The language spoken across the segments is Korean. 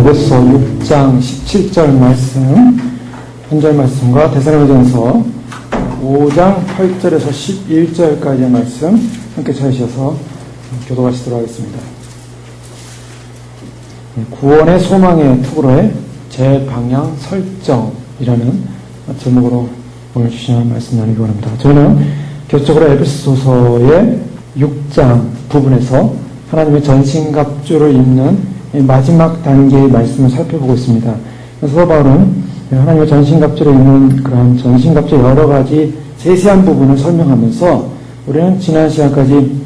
에베소 6장 17절 말씀, 현절 말씀과 데살로니가전서 5장 8절에서 11절까지의 말씀 함께 찾으셔서 교도하시도록 하겠습니다. 구원의 소망의 투구로의 재방향 설정이라는 제목으로 오늘 주시는 말씀 나누기 원합니다. 저희는 교적으로 에베소서의 6장 부분에서 하나님의 전신갑주를 입는 마지막 단계의 말씀을 살펴보고 있습니다. 그래서 바울은 하나님의 전신갑주를 입는 그러한 전신갑주의 여러 가지 세세한 부분을 설명하면서 우리는 지난 시간까지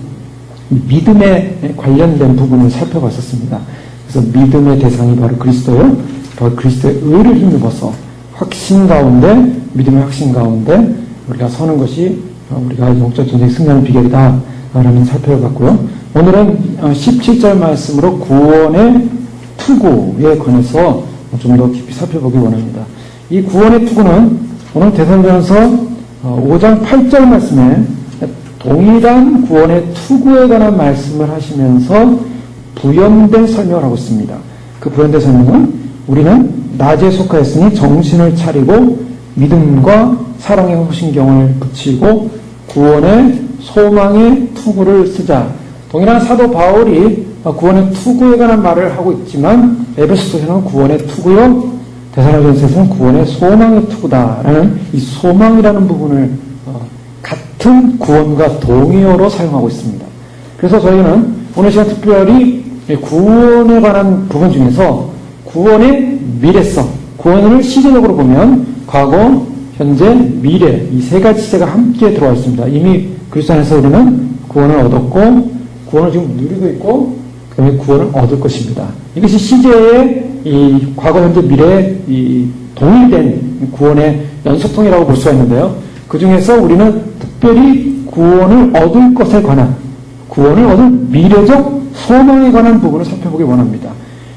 믿음에 관련된 부분을 살펴봤었습니다. 그래서 믿음의 대상이 바로 그리스도요, 바로 그리스도의 의를 힘입어서 확신 가운데, 믿음의 확신 가운데 우리가 서는 것이 우리가 영적 전쟁 승리하는 비결이다 라는 살펴봤고요. 오늘은 17절 말씀으로 구원의 투구에 관해서 좀 더 깊이 살펴보기 원합니다. 이 구원의 투구는 오늘 데살로니가전서 5장 8절 말씀에 동일한 구원의 투구에 관한 말씀을 하시면서 부연된 설명을 하고 있습니다. 그 부연된 설명은 우리는 낮에 속하였으니 정신을 차리고 믿음과 사랑의 호신경을 붙이고 구원의 소망의 투구를 쓰자. 동일한 사도 바울이 구원의 투구에 관한 말을 하고 있지만 에베소서에서는 구원의 투구요, 데살로니가전서에서는 구원의 소망의 투구다라는 이 소망이라는 부분을 같은 구원과 동의어로 사용하고 있습니다. 그래서 저희는 오늘 시간 특별히 구원에 관한 부분 중에서 구원의 미래성, 구원을 시제적으로 보면 과거, 현재, 미래 이 세 가지 시제가 함께 들어와 있습니다. 이미 그리스도 안에서 우리는 구원을 얻었고 구원을 지금 누리고 있고 그다음에 구원을 얻을 것입니다. 이것이 시제의 이 과거, 현재, 미래의 이 동일된 구원의 연속통이라고 볼 수가 있는데요. 그 중에서 우리는 특별히 구원을 얻을 것에 관한, 구원을 얻을 미래적 소망에 관한 부분을 살펴보기 원합니다.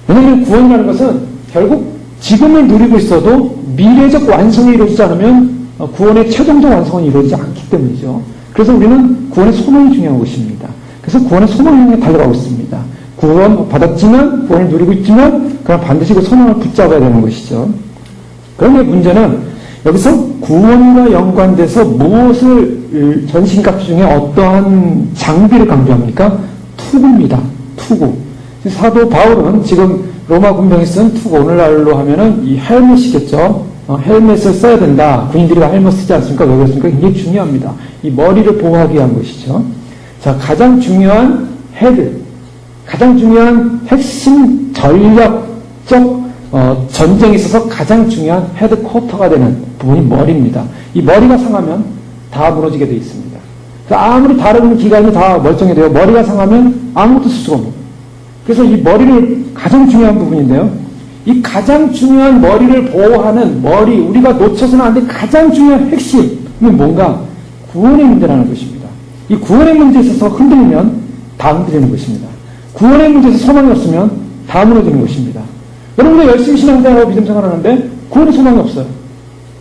왜냐하면 구원이라는 것은 결국 지금을 누리고 있어도 미래적 완성이 이루어지지 않으면 구원의 최종적 완성은 이루어지지 않기 때문이죠. 그래서 우리는 구원의 소망이 중요한 것입니다. 그래서 구원의 소망을 향해 달려가고 있습니다. 구원 받았지만, 구원을 누리고 있지만, 그럼 반드시 그 소망을 붙잡아야 되는 것이죠. 그런데 문제는 여기서 구원과 연관돼서 무엇을 전신갑주 중에 어떠한 장비를 강조합니까? 투구입니다. 투구. 사도 바울은 지금 로마 군병이 쓴 투구, 오늘날로 하면은 이 헬멧이겠죠. 헬멧을 써야 된다. 군인들이 다 헬멧 쓰지 않습니까? 왜 그렇습니까? 굉장히 중요합니다. 이 머리를 보호하기 위한 것이죠. 자, 가장 중요한 헤드, 가장 중요한 핵심 전략적 전쟁에 있어서 가장 중요한 헤드쿼터가 되는 부분이 머리입니다. 이 머리가 상하면 다 무너지게 되어 있습니다. 아무리 다른 기관이 다 멀쩡히 돼요. 머리가 상하면 아무것도 쓸 수가 없는 거예요. 그래서 이 머리를 가장 중요한 부분인데요. 이 가장 중요한 머리를 보호하는 머리, 우리가 놓쳐서는 안 될 가장 중요한 핵심은 뭔가? 구원의 문제라는 것입니다. 이 구원의 문제에 있어서 흔들리면 다 흔들리는 것입니다. 구원의 문제에서 소망이 없으면 다 무너지는 것입니다. 여러분들 열심히 신앙생활하고 믿음 생활하는데 구원의 소망이 없어요.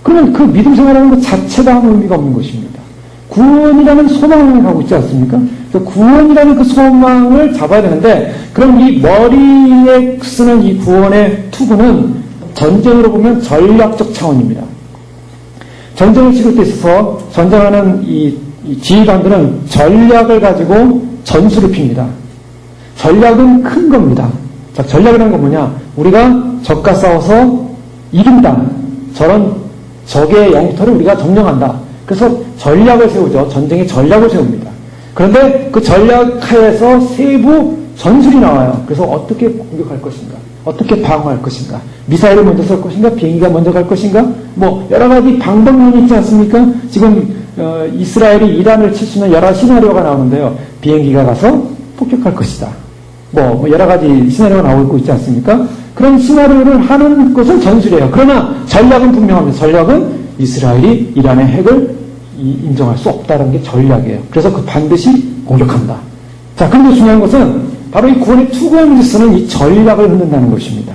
그러면 그 믿음 생활하는 것 자체가 아무 의미가 없는 것입니다. 구원이라는 소망을 가고 있지 않습니까? 그래서 구원이라는 그 소망을 잡아야 되는데, 그럼 이 머리에 쓰는 이 구원의 투구는 전쟁으로 보면 전략적 차원입니다. 전쟁을 치를 때 있어서 전쟁하는 이 지휘관들은 전략을 가지고 전술을 핍니다. 전략은 큰 겁니다. 자, 전략이라는 건 뭐냐? 우리가 적과 싸워서 이긴다. 저런 적의 영토를 우리가 점령한다. 그래서 전략을 세우죠. 전쟁의 전략을 세웁니다. 그런데 그 전략하에서 세부 전술이 나와요. 그래서 어떻게 공격할 것인가? 어떻게 방어할 것인가? 미사일을 먼저 쏠 것인가? 비행기가 먼저 갈 것인가? 뭐 여러 가지 방법론이 있지 않습니까? 지금 이스라엘이 이란을 칠 수 있는 여러 시나리오가 나오는데요. 비행기가 가서 폭격할 것이다. 뭐 여러 가지 시나리오가 나오고 있지 않습니까? 그런 시나리오를 하는 것은 전술이에요. 그러나 전략은 분명합니다. 전략은 이스라엘이 이란의 핵을 인정할 수 없다는 게 전략이에요. 그래서 그 반드시 공격한다. 자, 그런데 중요한 것은 바로 이 구원의 투구의 문제에서는 이 전략을 흔든다는 것입니다.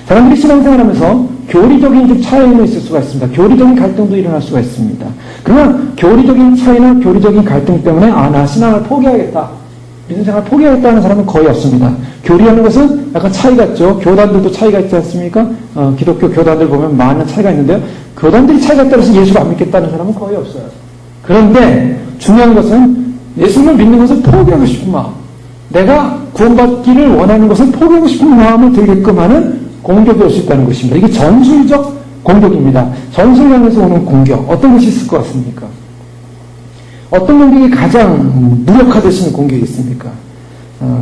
사람들이 신앙생활하면서 교리적인 좀 차이는 있을 수가 있습니다. 교리적인 갈등도 일어날 수가 있습니다. 그러나 교리적인 차이나 교리적인 갈등 때문에 나 신앙을 포기하겠다. 믿음생활 포기하겠다는 사람은 거의 없습니다. 교리하는 것은 약간 차이가 있죠. 교단들도 차이가 있지 않습니까? 기독교 교단들 보면 많은 차이가 있는데요. 교단들이 차이가 있다고 해서 예수를 안 믿겠다는 사람은 거의 없어요. 그런데 중요한 것은 예수를 믿는 것을 포기하고 싶은 마음, 내가 구원받기를 원하는 것을 포기하고 싶은 마음을 들게끔 하는 공격이 올 수 있다는 것입니다. 이게 전술적 공격입니다. 전술량에서 오는 공격, 어떤 것이 있을 것 같습니까? 어떤 공격이 가장 무력화되시는 공격이 있습니까?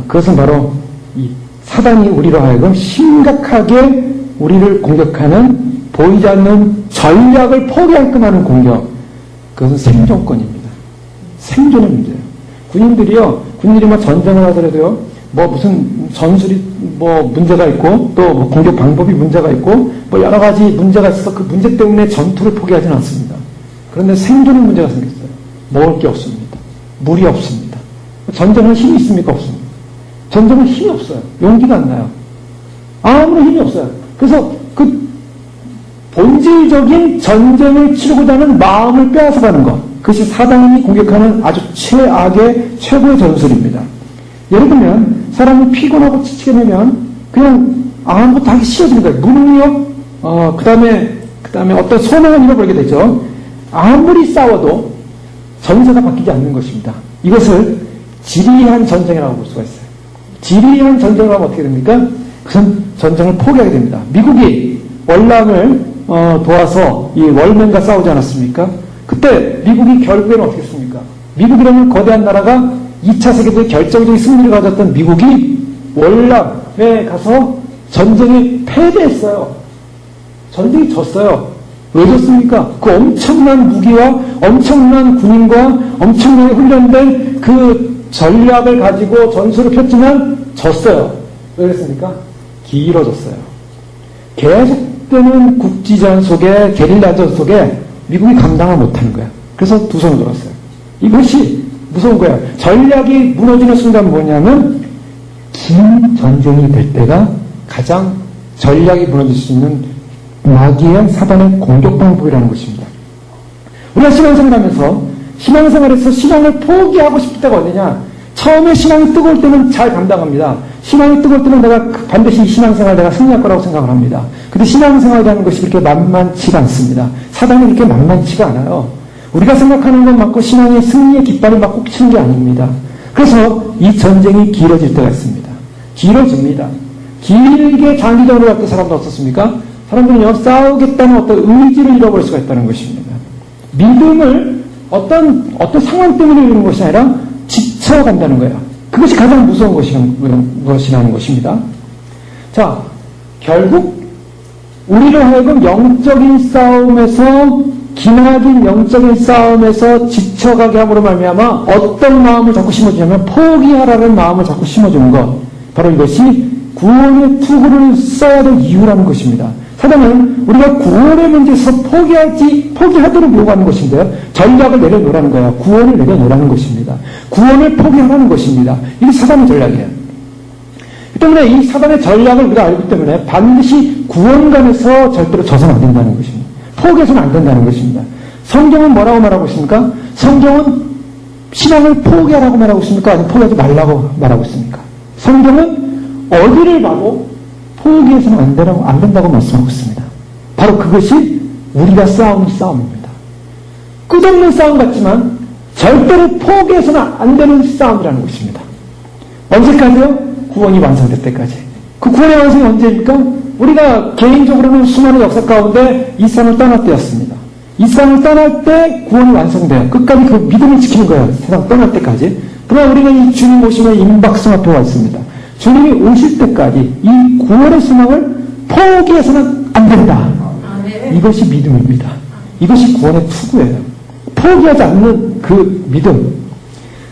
그것은 바로 이 사단이 우리로 하여금 심각하게 우리를 공격하는 보이지 않는 전략을 포기하게끔 하는 공격. 그것은 생존권입니다. 생존의 문제예요. 군인들이 뭐 전쟁을 하더라도요, 뭐 무슨 전술이 뭐 문제가 있고, 또 뭐 공격 방법이 문제가 있고, 뭐 여러 가지 문제가 있어서 그 문제 때문에 전투를 포기하지는 않습니다. 그런데 생존의 문제가 생겼어요. 먹을 게 없습니다. 물이 없습니다. 전쟁은 힘이 있습니까? 없습니다. 전쟁은 힘이 없어요. 용기가 안 나요. 아무런 힘이 없어요. 그래서 그 본질적인 전쟁을 치르고자 하는 마음을 빼앗아가는 것, 그것이 사단이 공격하는 아주 최악의 최고의 전술입니다. 예를 들면 사람이 피곤하고 지치게 되면 그냥 아무것도 하기 싫어지는 거예요. 무능력, 그 다음에 어떤 소망을 잃어버리게 되죠. 아무리 싸워도 전세가 바뀌지 않는 것입니다. 이것을 지리한 전쟁이라고 볼 수가 있어요. 지리한 전쟁을 하면 어떻게 됩니까? 그것은 전쟁을 포기하게 됩니다. 미국이 월남을 도와서 이 월맨과 싸우지 않았습니까? 그때 미국이 결국에는 어떻게 했습니까? 미국이라는 거대한 나라가 2차 세계대회 결정적인 승리를 가졌던 미국이 월남에 가서 전쟁에 패배했어요. 전쟁이 졌어요. 왜 졌습니까? 그 엄청난 무기와 엄청난 군인과 엄청나게 훈련된 그 전략을 가지고 전술을 폈지만 졌어요. 왜 그랬습니까? 길어졌어요. 계속되는 국지전 속에, 게릴라전 속에 미국이 감당을 못하는 거야. 그래서 두 손을 들었어요. 이것이 무서운 거야. 전략이 무너지는 순간 뭐냐면 긴 전쟁이 될 때가 가장 전략이 무너질 수 있는 마귀의 사단의 공격 방법이라는 것입니다. 우리가 신앙생활 하면서 신앙생활에서 신앙을 포기하고 싶을 때가 어디냐? 처음에 신앙이 뜨거울 때는 잘 감당합니다. 신앙이 뜨거울 때는 내가 반드시 이 신앙생활 내가 승리할 거라고 생각을 합니다. 근데 신앙생활이라는 것이 그렇게 만만치가 않습니다. 사단이 그렇게 만만치가 않아요. 우리가 생각하는 것만큼 신앙의 승리의 깃발을 막 꼭 치는 게 아닙니다. 그래서 이 전쟁이 길어질 때가 있습니다. 길어집니다. 길게 장기전으로 할 때 사람도 어떻습니까? 사람들은요, 싸우겠다는 어떤 의지를 잃어버릴 수가 있다는 것입니다. 믿음을 어떤 상황 때문에 이루는 것이 아니라 지쳐간다는 거예요. 그것이 가장 무서운 것이라는 것입니다. 자, 결국 우리로 하여금 영적인 싸움에서, 기나긴 영적인 싸움에서 지쳐가게 함으로 말미암아 어떤 마음을 자꾸 심어주냐면 포기하라는 마음을 자꾸 심어주는 것. 바로 이것이 구원의 투구를 써야 될 이유라는 것입니다. 사단은 우리가 구원의 문제에서 포기하도록 요구하는 것인데요. 전략을 내려놓으라는 거예요. 구원을 내려놓으라는 것입니다. 구원을 포기하라는 것입니다. 이게 사단의 전략이에요. 그 때문에 이 사단의 전략을 우리가 알기 때문에 반드시 구원관에서 절대로 져서는 안 된다는 것입니다. 포기해서는 안 된다는 것입니다. 성경은 뭐라고 말하고 있습니까? 성경은 신앙을 포기하라고 말하고 있습니까? 아니면 포기하지 말라고 말하고 있습니까? 성경은 어디를 봐도 포기해서는 안 된다고 말씀하고 있습니다. 바로 그것이 우리가 싸우는 싸움입니다. 끝없는 싸움 같지만 절대로 포기해서는 안 되는 싸움이라는 것입니다. 언제까지요? 구원이 완성될 때까지. 그 구원의 완성이 언제입니까? 우리가 개인적으로는 수많은 역사 가운데 이 세상을 떠날 때였습니다. 이 세상을 떠날 때 구원이 완성돼요. 끝까지 그 믿음을 지키는 거예요. 세상 떠날 때까지. 그러나 우리는 이 주님 오시면 임박성 앞에 와 있습니다. 주님이 오실 때까지 이 구원의 소망을 포기해서는 안 된다. 이것이 믿음입니다. 이것이 구원의 투구예요. 포기하지 않는 그 믿음.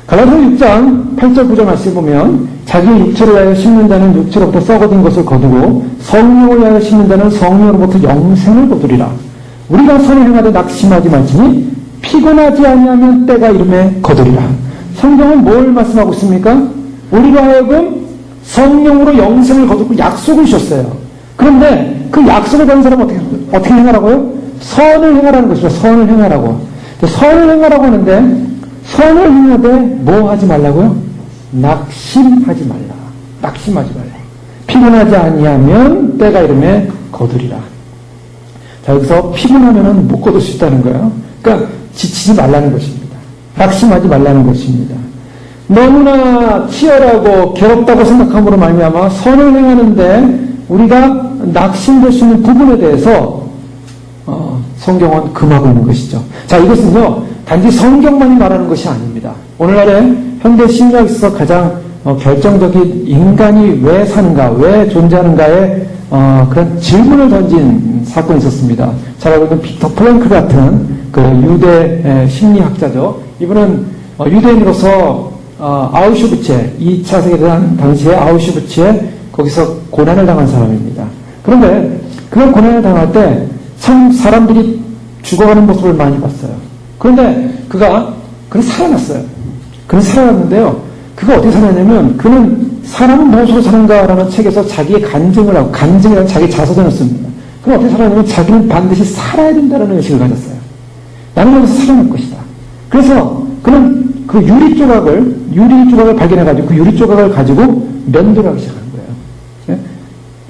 갈라디아서 6장 8절 9절 말씀을 보면 자기 육체를 위하여 심는 자는 육체로부터 썩어진 것을 거두고 성령을 위하여 심는 자는 성령으로부터 영생을 거두리라. 우리가 선을 행하되 낙심하지 말지니 피곤하지 아니하면 때가 이름에 거두리라. 성경은 뭘 말씀하고 있습니까? 우리로 하여금 성령으로 영생을 거두고 약속을 주셨어요. 그런데 그 약속을 받은 사람은 어떻게 행하라고요? 선을 행하라는 것이죠. 선을 행하라고. 선을 행하라고 하는데 선을 행하되 뭐 하지 말라고요? 낙심하지 말라. 낙심하지 말라. 피곤하지 아니하면 때가 이름에 거두리라. 자, 여기서 피곤하면은 못 거둘 수 있다는 거예요. 그러니까 지치지 말라는 것입니다. 낙심하지 말라는 것입니다. 너무나 치열하고 괴롭다고 생각함으로 말미암아 선을 행하는데 우리가 낙심될 수 있는 부분에 대해서 성경은 금하고 있는 것이죠. 자, 이것은요 단지 성경만이 말하는 것이 아닙니다. 오늘날의 현대 심리학에 있어서 가장 결정적인 인간이 왜 사는가, 왜 존재하는가에 그런 질문을 던진 사건이 있었습니다. 잘 알고 있는 빅터 프랭클 같은 그 유대 심리학자죠. 이분은 유대인으로서 아우슈비츠에 2차 세계대전 당시에 아우슈비츠에 거기서 고난을 당한 사람입니다. 그런데 그런 고난을 당할 때 참 사람들이 죽어가는 모습을 많이 봤어요. 그런데 그는 살아났어요. 그는 살아났는데요. 그가 어떻게 살아났냐면 그는 사람은 무엇으로 사는가라는 책에서 자기의 간증을 하고 간증이라는 자기 자서전을 씁니다. 그는 어떻게 살아났냐면 자기는 반드시 살아야 된다는 의식을 가졌어요. 나는 여기서 살아날 것이다. 그래서 그는 그 유리 조각을 발견해가지고 그 유리 조각을 가지고 면도를 하기 시작한 거예요. 예?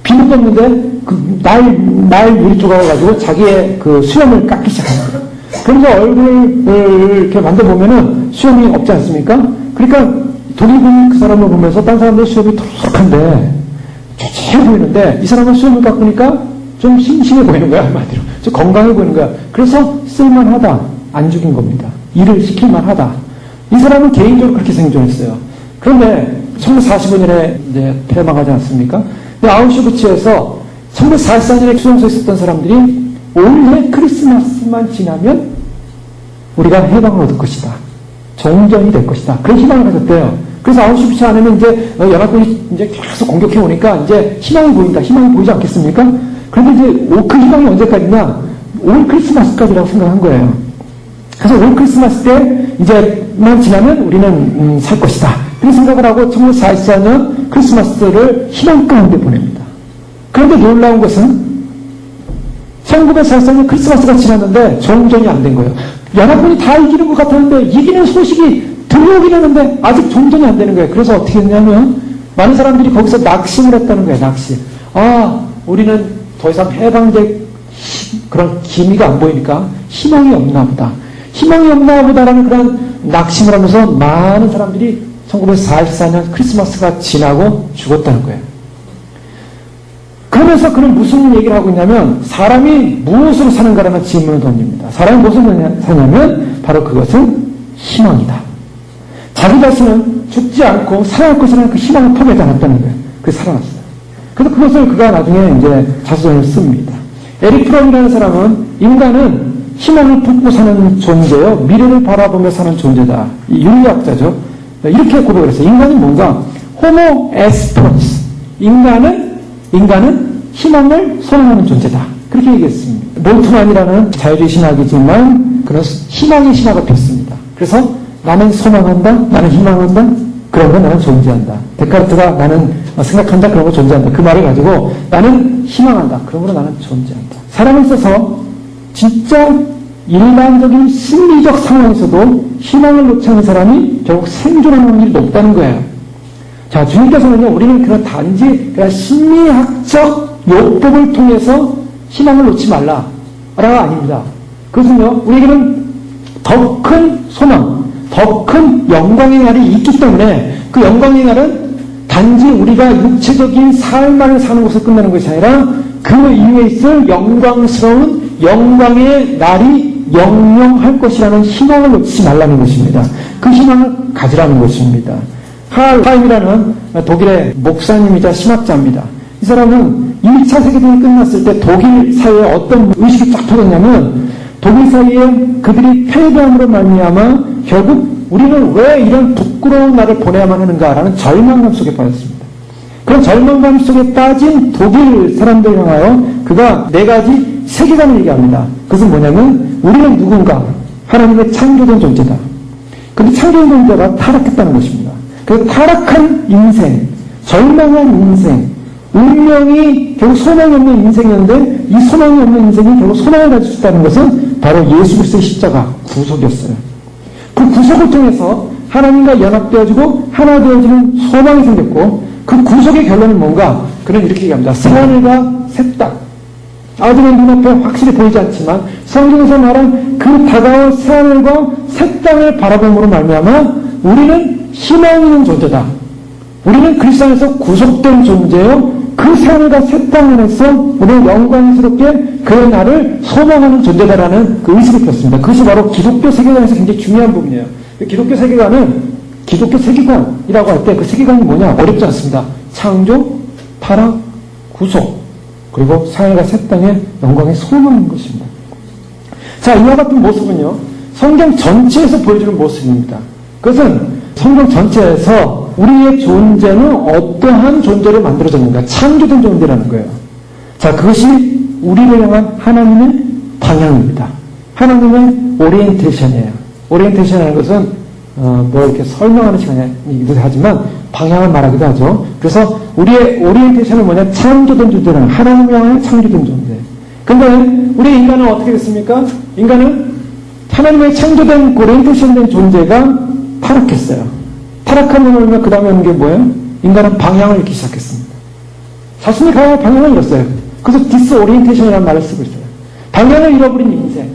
비누도 없는데 그 날 유리 조각을 가지고 자기의 그 수염을 깎기 시작한 거예요. 그래서 얼굴을 이렇게 만져보면은 수염이 없지 않습니까? 그러니까 독일군 그 사람을 보면서 딴 사람들 수염이 톡톡한데 좋게 보이는데 이 사람은 수염을 깎으니까 좀 싱싱해 보이는 거야, 한마디로. 좀 건강해 보이는 거야. 그래서 쓸만하다. 안 죽인 겁니다. 일을 시킬만하다. 이 사람은 개인적으로 그렇게 생존했어요. 그런데 1945년에 이제 폐망하지 않습니까? 근데 아우슈비츠에서 1944년에 수용소에 있었던 사람들이 올해 크리스마스만 지나면 우리가 해방을 얻을 것이다. 종전이 될 것이다. 그런 희망을 가졌대요. 그래서 아우슈비츠 안에는 이제 연합군이 이제 계속 공격해 오니까 이제 희망이 보인다. 희망이 보이지 않겠습니까? 그런데 이제 그 희망이 언제까지냐? 올 크리스마스까지라고 생각한 거예요. 그래서 올 크리스마스 때 이제만 지나면 우리는 살 것이다. 그런 생각을 하고 1944년 크리스마스를 희망 가운데 보냅니다. 그런데 놀라운 것은 1944년 크리스마스가 지났는데 종전이 안 된 거예요. 연합군이 다 이기는 것 같았는데 이기는 소식이 들려오긴 하는데 아직 종전이 안 되는 거예요. 그래서 어떻게 했냐면 많은 사람들이 거기서 낙심을 했다는 거예요. 낙심. 우리는 더 이상 해방될 그런 기미가 안 보이니까 희망이 없나 보다. 희망이 없나 보다라는 그런 낙심을 하면서 많은 사람들이 1944년 크리스마스가 지나고 죽었다는 거예요. 그러면서 그는 무슨 얘기를 하고 있냐면 사람이 무엇으로 사는가라는 질문을 던집니다. 사람이 무엇으로 사냐면 바로 그것은 희망이다. 자기 자신은 죽지 않고 살아날 것이라는 그 희망을 포기하지 않았다는 거예요. 그래서 살아났어요. 그래서 그것을 그가 나중에 이제 자서전을 씁니다. 에릭 프롬이라는 사람은 인간은 희망을 품고 사는 존재요. 미래를 바라보며 사는 존재다. 윤리학자죠. 이렇게 고백을 했어요. 인간은 뭔가 호모 에스퍼런스. 인간은 희망을 선호하는 존재다. 그렇게 얘기했습니다. 몰트만이라는 자유주의 신학이지만 그런 희망의 신학을 폈습니다. 그래서 나는 소망한다. 나는 희망한다. 그런 거 나는 존재한다. 데카르트가 나는 생각한다. 그런 거 존재한다. 그 말을 가지고 나는 희망한다. 그런 거로 나는 존재한다. 사람에 있어서 진짜 일반적인 심리적 상황에서도 희망을 놓지 않는 사람이 결국 생존하는 확률이 높다는 거예요. 자, 주님께서는요, 우리는 그런 단지 그냥 심리학적 요법을 통해서 희망을 놓지 말라라가 아닙니다. 그것은요, 우리에게는 더 큰 소망, 더 큰 영광의 날이 있기 때문에 그 영광의 날은 단지 우리가 육체적인 삶만을 사는 것으로 끝나는 것이 아니라 그 이후에 있을 영광스러운 영광의 날이 영영할 것이라는 희망을 놓치지 말라는 것입니다. 그 희망을 가지라는 것입니다. 하임이라는 독일의 목사님이자 신학자입니다. 이 사람은 2차 세계대전이 끝났을 때 독일 사회에 어떤 의식이 딱 터졌냐면 독일 사회에 그들이 패배함으로 말미암아 결국 우리는 왜 이런 부끄러운 날을 보내야만 하는가라는 절망감 속에 빠졌습니다. 그런 절망감 속에 빠진 독일 사람들 향하여 그가 4가지 세계관을 얘기합니다. 그것은 뭐냐면 우리는 누군가 하나님의 창조된 존재다. 그런데 창조된 존재가 타락했다는 것입니다. 그 타락한 인생, 절망한 인생, 운명이 결국 소망이 없는 인생이었는데 이 소망이 없는 인생이 결국 소망을 가질 수 있다는 것은 바로 예수 그리스도의 십자가 구속이었어요. 그 구속을 통해서 하나님과 연합되어지고 하나 되어지는 소망이 생겼고 그 구속의 결론은 뭔가? 그는 이렇게 얘기합니다. 새하늘과 새 땅. 아직은 눈앞에 확실히 보이지 않지만 성경에서 말한 그 다가올 새하늘과 새 땅을 바라봄으로 말미암아 우리는 희망 있는 존재다. 우리는 그리스도 안에서 구속된 존재요. 그 새하늘과 새 땅 안에서 우리는 영광스럽게 그의 날을 소망하는 존재다라는 그 의식을 폈습니다. 그것이 바로 기독교 세계관에서 굉장히 중요한 부분이에요. 기독교 세계관은 기독교 세계관이라고 할 때 그 세계관이 뭐냐? 어렵지 않습니다. 창조, 타락, 구속, 그리고 새하늘과 새 땅의 영광의 소망인 것입니다. 자, 이와 같은 모습은요, 성경 전체에서 보여주는 모습입니다. 그것은 성경 전체에서 우리의 존재는 어떠한 존재로 만들어졌는가? 창조된 존재라는 거예요. 자, 그것이 우리를 향한 하나님의 방향입니다. 하나님의 오리엔테이션이에요. 오리엔테이션이라는 것은 뭐 이렇게 설명하는 시간이기도 하지만 방향을 말하기도 하죠. 그래서 우리의 오리엔테이션은 뭐냐? 창조된 존재라는 하나님을 향한 창조된 존재. 근데 우리 인간은 어떻게 됐습니까? 인간은 하나님의 창조된 오리엔테이션된 존재가 타락했어요. 타락하면 그 다음에 오는 게 뭐예요? 인간은 방향을 잃기 시작했습니다. 자신이 가야 방향을 잃었어요. 그래서 디스오리엔테이션이라는 말을 쓰고 있어요. 방향을 잃어버린 인생.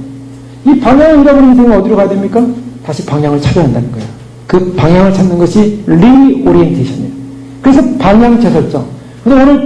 이 방향을 잃어버린 인생은 어디로 가야 됩니까? 다시 방향을 찾아야 한다는 거예요. 그 방향을 찾는 것이 리오리엔테이션이에요. 그래서 방향 재설정. 그래서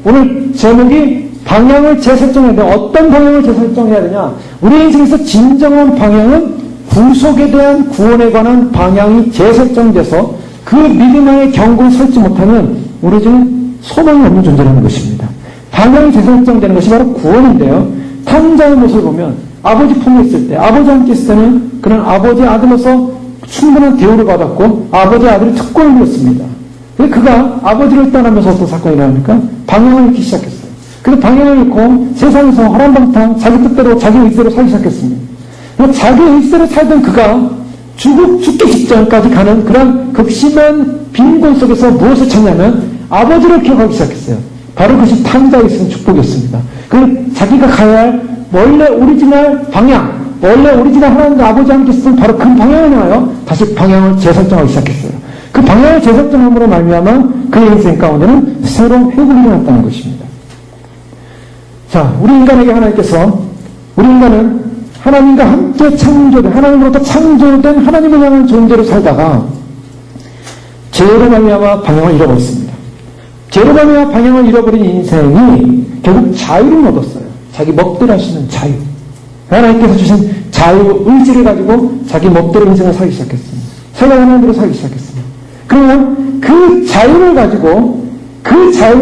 오늘 제목이 방향을 재설정해야 돼. 어떤 방향을 재설정해야 되냐? 우리 인생에서 진정한 방향은 구속에 대한 구원에 관한 방향이 재설정돼서 그 믿음 안에 경고를 설지 못하면 우리 중에 소망이 없는 존재라는 것입니다. 방향이 재설정되는 것이 바로 구원인데요. 탕자의 모습을 보면 아버지 품에 있을 때, 아버지와 함께 있을 때는 그는 아버지의 아들로서 충분한 대우를 받았고 아버지의 아들이 특권을 누렸습니다. 그가 아버지를 떠나면서 어떤 사건이 일어납니까? 방향을 잃기 시작했어요. 그래서 방향을 잃고 세상에서 허랑방탕 자기 뜻대로 자기 의지대로 살기 시작했습니다. 자기 의지대로 살던 그가 죽기 직전까지 가는 그런 극심한 빈곤 속에서 무엇을 찾냐면 아버지를 기억하기 시작했어요. 바로 그것이 탕자에 있는 축복이었습니다. 그 자기가 가야 할 원래 오리지널 방향, 원래 오리지널 하나님과 아버지와 함께 있었던 바로 그 방향을 향하여 다시 방향을 재설정하기 시작했어요. 그 방향을 재설정함으로 말미암아 그의 인생 가운데는 새로운 회복이 일어났다는 것입니다. 자, 우리 인간에게 하나님께서 우리 인간은 하나님과 함께 창조된, 하나님으로부터 창조된 하나님을 향한 존재로 살다가 죄로 말미암아 방향을 잃어버렸습니다. 죄로 말미암아 방향을 잃어버린 인생이 결국 자유를 얻었어요. 자기 멋대로 할 수 있는 자유. 하나님께서 주신 자유, 의지를 가지고 자기 멋대로 인생을 살기 시작했습니다. 생각하는 대로 살기 있습니다. 그러면 그 자유를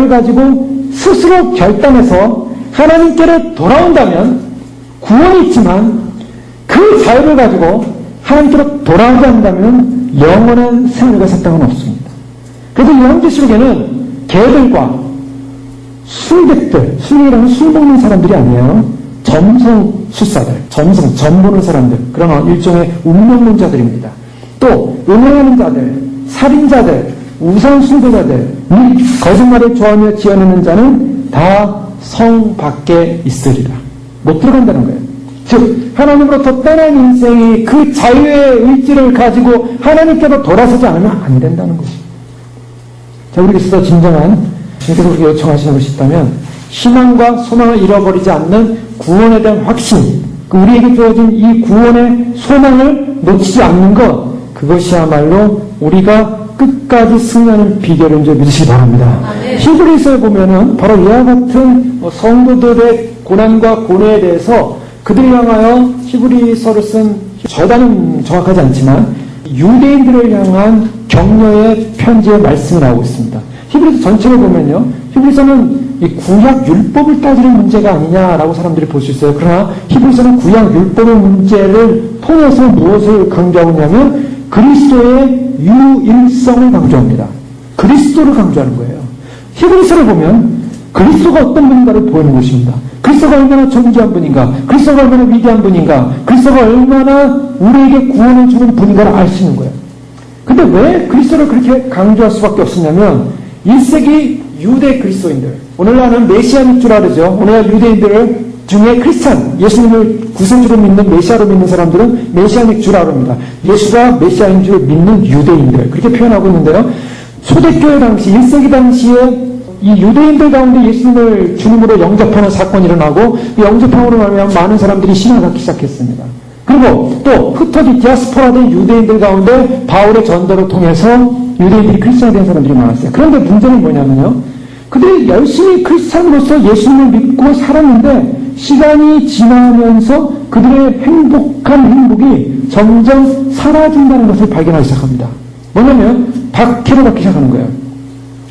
가지고 스스로 결단해서 하나님께로 돌아온다면 구원이 있지만 그 자유를 가지고 하나님께로 돌아오지 않는다면 영원한 생명과 새 땅은 없습니다. 그래서 요한계시록에는 개들과 술객들, 술이라는 술 먹는 사람들이 아니에요. 점성술사들, 점 보는 사람들, 그런 일종의 운명론자들입니다. 또 음행하는 자들, 살인자들, 우상숭배자들, 거짓말을 좋아하며 지어내는 자는 다 성 밖에 있으리라. 못 들어간다는 거예요. 즉 하나님으로부터 떠난 인생이 그 자유의 의지를 가지고 하나님께로 돌아서지 않으면 안 된다는 것입니다. 자, 우리께서 진정한 주님께서 우리에게 요청하시는 것이 있다면 희망과 소망을 잃어버리지 않는 구원에 대한 확신, 우리에게 주어진 이 구원의 소망을 놓치지 않는 것, 그것이야말로 우리가 끝까지 승리하는 비결인 줄 믿으시기 바랍니다. 히브리서에 보면은 바로 이와 같은 성도들의 고난과 고뇌에 대해서 그들을 향하여 히브리서를 쓴 저자는 정확하지 않지만 유대인들을 향한 격려의 편지의 말씀을 하고 있습니다. 히브리서 전체를 보면요, 히브리서는 이 구약 율법을 따지는 문제가 아니냐라고 사람들이 볼 수 있어요. 그러나 히브리서는 구약 율법의 문제를 통해서 무엇을 강조하고 있냐면 그리스도의 유일성을 강조합니다. 그리스도를 강조하는 거예요. 히브리서를 보면 그리스도가 어떤 분인가를 보이는 것입니다. 그리스도가 얼마나 존귀한 분인가, 그리스도가 얼마나 위대한 분인가, 그리스도가 얼마나 우리에게 구원을 주는 분인가를 알 수 있는 거예요. 근데 왜 그리스도를 그렇게 강조할 수밖에 없었냐면 1세기 유대 그리스도인들, 오늘날은 메시아인 줄 알죠. 오늘날 유대인들을 중에 크리스찬, 예수님을 구세주로 믿는 메시아로 믿는 사람들은 메시아닉 주라고 합니다. 예수가 메시아인 줄 믿는 유대인들 그렇게 표현하고 있는데요. 초대교회 당시 1세기 당시에 이 유대인들 가운데 예수님을 주님으로 영접하는 사건이 일어나고 그 영접함으로 말하면 많은 사람들이 신앙을 갖기 시작했습니다. 그리고 또 흩어진 디아스포라된 유대인들 가운데 바울의 전도를 통해서 유대인들이 크리스찬이 된 사람들이 많았어요. 그런데 문제는 뭐냐면요. 그들이 열심히 크리스찬으로서 예수님을 믿고 살았는데 시간이 지나면서 그들의 행복한 행복이 점점 사라진다는 것을 발견하기 시작합니다. 뭐냐면 박해를 받기 시작하는 거예요.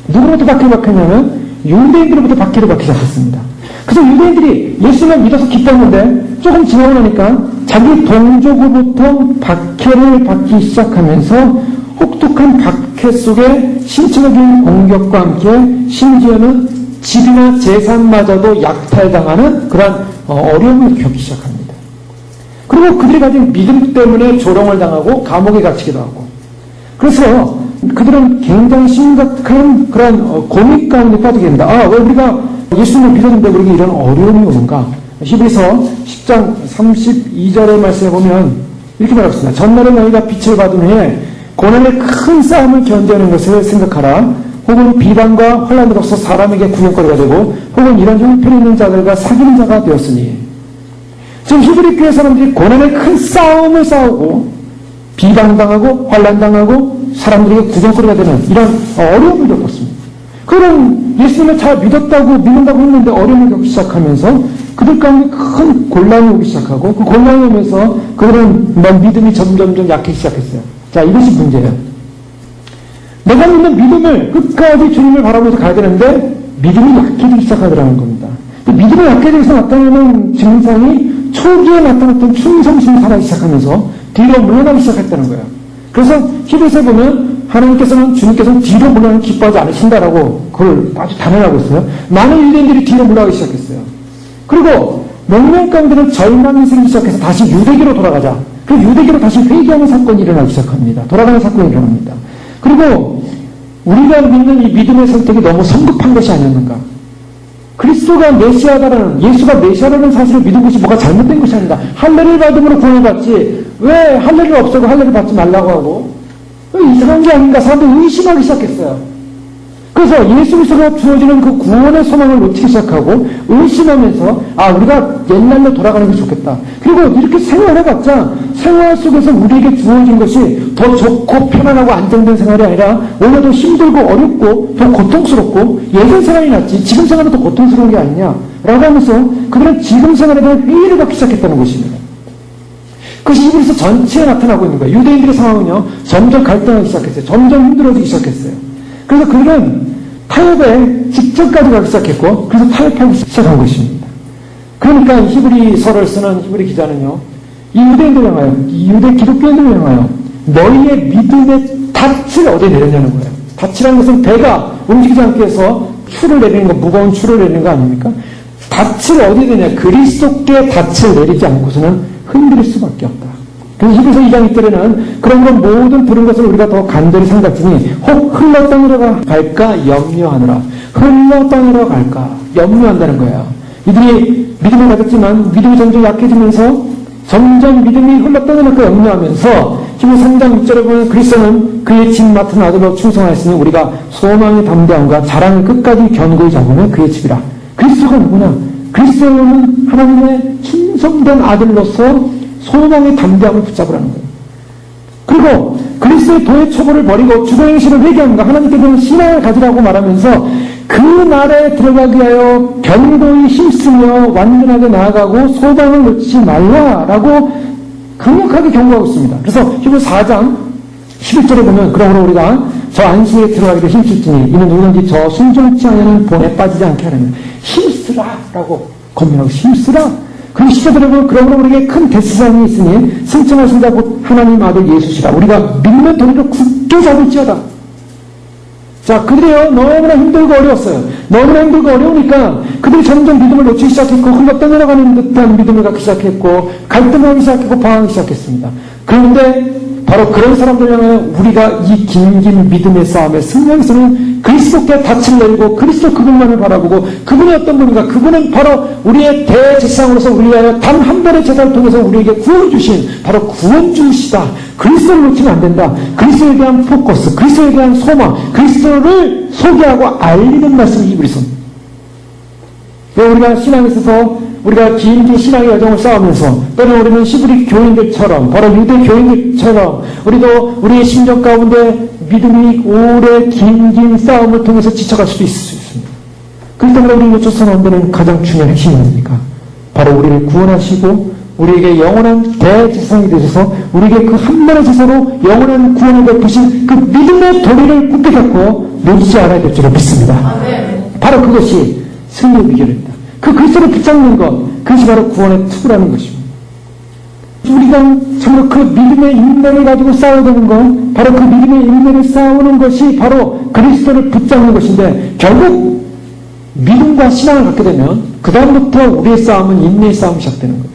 누구로부터 박해를 받겠냐면 유대인들로부터 박해를 받기 시작했습니다. 그래서 유대인들이 예수님을 믿어서 기뻤는데 조금 지나고 나니까 자기 동족으로부터 박해를 받기 시작하면서 혹독한 박해 속에 신체적인 공격과 함께 심지어는 집이나 재산마저도 약탈당하는 그런 어려움을 겪기 시작합니다. 그리고 그들이 가진 믿음 때문에 조롱을 당하고 감옥에 갇히기도 하고 그래서 그들은 굉장히 심각한 그런 고민 가운데 빠지게 됩니다. 왜 우리가 예수님을 믿었는데 우리에게 이런 어려움이 오는가? 히브리서 10장 32절의 말씀에 보면 이렇게 말하고 있습니다. 전날에 너희가 빛을 받은 후에 고난의 큰 싸움을 견뎌내는 것을 생각하라. 혹은 비방과 환난으로서 사람에게 구경거리가 되고 혹은 이런 형편이 있는 자들과 사귀는 자가 되었으니 지금 히브리 교회 사람들이 고난의 큰 싸움을 싸우고 비방당하고 환난당하고 사람들에게 구경거리가 되는 이런 어려움을 겪었습니다. 그런 예수님을 잘 믿는다고 했는데 어려움을 겪기 시작하면서 그들 가운데 큰 곤란이 오기 시작하고 그 곤란이 오면서 그들은 믿음이 점점 약해지기 시작했어요. 자, 이것이 문제예요. 내가 믿는 믿음을 끝까지 주님을 바라보면서 가야 되는데 믿음이 약해지기 시작하더라는 겁니다. 믿음이 약해지면서 나타나는 증상이 초기에 나타났던 충성심이 살아나기 시작하면서 뒤로 물러나기 시작했다는 거예요. 그래서 히브리서에 보면 주님께서는 뒤로 물러나는 기뻐하지 않으신다라고 그걸 아주 단언하고 있어요. 많은 유대인들이 뒤로 물러나기 시작했어요. 그리고 몇 명 가운데는 절망이 생기기 시작해서 다시 유대교로 돌아가자. 그 유대교로 다시 회개하는 사건이 일어나기 시작합니다. 돌아가는 사건이 일어납니다. 그리고 우리가 믿는 이 믿음의 선택이 너무 성급한 것이 아니었는가. 그리스도가 메시아다라는, 예수가 메시아라는 사실을 믿은 것이 뭐가 잘못된 것이 아니다. 할례를 받음으로 구원을 받지 왜 할례를 없애고 할례를 받지 말라고 하고 이상한 게 아닌가 사람들이 의심하기 시작했어요. 그래서 예수 그리스도가 주어지는 그 구원의 소망을 놓치기 시작하고 의심하면서 우리가 옛날로 돌아가는 게 좋겠다. 그리고 이렇게 생활해봤자 생활 속에서 우리에게 주어진 것이 더 좋고 편안하고 안정된 생활이 아니라 오히려 더 힘들고 어렵고 더 고통스럽고 예전 생활이 낫지 지금 생활은 더 고통스러운 게 아니냐라고 하면서 그들은 지금 생활에 대한 회의를 갖기 시작했다는 것입니다. 그것이 히브리서 전체에 나타나고 있는 거예요. 유대인들의 상황은요 점점 갈등하기 시작했어요. 점점 힘들어지기 시작했어요. 그래서 그들은 타협에 직전까지 가기 시작했고 그래서 타협하기 시작한 것입니다. 그러니까 히브리서를 쓰는 히브리 기자는요 이 유대인들 향하여, 이 유대 기독교인들을 향하여 너희의 믿음의 닻을 어디에 내렸냐는 거예요. 닻이라는 것은 배가 움직이지 않게 해서 추를 내리는 거, 무거운 추를 내리는 거 아닙니까? 닻을 어디에 내냐? 그리스도께 닻을 내리지 않고서는 흔들릴 수밖에 없다. 그래서 히브리서 2장 2절에는 그런 모든 들은 것을 우리가 더 간절히 생각하니 혹 흘러 떠내려 갈까 염려하느라. 흘러 떠내려 갈까 염려한다는 거예요. 이들이 믿음을 가졌지만 믿음이 점점 약해지면서 점점 믿음이 흘러 떠내려까 염려하면서 히브리 3장 6절에 보면 그리스도는 그의 집 맡은 아들로 충성하였으니 우리가 소망의 담대함과 자랑을 끝까지 견고히 잡으면 그의 집이라. 그리스도가 누구냐? 그리스도는 하나님의 충성된 아들로서 소망의 담대함을 붙잡으라는 거예요. 그리고 그리스도의 도의 초보를 버리고 주도의 행실을 회개합니다. 하나님께 대한 신앙을 가지라고 말하면서 그 날에 들어가기 위하여 견고히 힘쓰며 완전하게 나아가고 소망을 놓치지 말라라고 강력하게 경고하고 있습니다. 그래서 히브리 4장 11절에 보면 그러므로 우리가 저 안식에 들어가기를 힘쓸지니 이는 누구든지 저 순종치 않으면 본에 빠지지 않게 하려면 힘쓰라라고 권면하고 힘쓰라. 그리고 10절에 보면 그러므로 우리에게 큰 대스상이 있으니 승천하신 자 곧 하나님 아들 예수시라. 우리가 믿는 도리를 굳게 잡을지어다. 자, 그들이요 너무나 힘들고 어려웠어요. 너무나 힘들고 어려우니까 그들이 점점 믿음을 놓치기 시작했고 흘러 떠내려가는 듯한 믿음을 갖기 시작했고 갈등하기 시작했고 방황하기 시작했습니다. 그런데 바로 그런 사람들 향해 우리가 이 긴긴 믿음의 싸움에 승리해서는 그리스도께 닻을 내리고 그리스도 그분만을 바라보고 그분이 어떤 분인가? 그분은 바로 우리의 대제사장으로서 우리 위하여 단 한 번의 제사를 통해서 우리에게 구원을 주신 바로 구원주시다. 그리스도를 놓치면 안 된다. 그리스도에 대한 포커스, 그리스도에 대한 소망, 그리스도를 소개하고 알리는 말씀이 히브리서입니다. 우리가 신앙에 있어서 우리가 긴 신앙의 여정을 싸우면서 또는 우리는 히브리 교인들처럼 바로 유대 교인들처럼 우리도 우리의 심정 가운데 믿음이 오래 긴 싸움을 통해서 지쳐갈 수도 있을 수 있습니다. 그렇기 때문에 우리 요초선 원대는 가장 중요한 핵심이 뭡니까? 바로 우리를 구원하시고 우리에게 영원한 대제사장이 되셔서 우리에게 그 한 번의 제사로 영원한 구원을 베푸신 그 믿음의 도리를 굳게 잡고 놓치지 않아야 될 줄을 믿습니다. 바로 그것이 승리의 비결입니다. 그 그리스도를 붙잡는 것, 그것이 바로 구원의 투구라는 것입니다. 우리가 정말 그 믿음의 인내를 가지고 싸워야 되는 건 바로 그 믿음의 인내를 싸우는 것이 바로 그리스도를 붙잡는 것인데 결국 믿음과 신앙을 갖게 되면 그 다음부터 우리의 싸움은 인내의 싸움이 시작되는 거예요.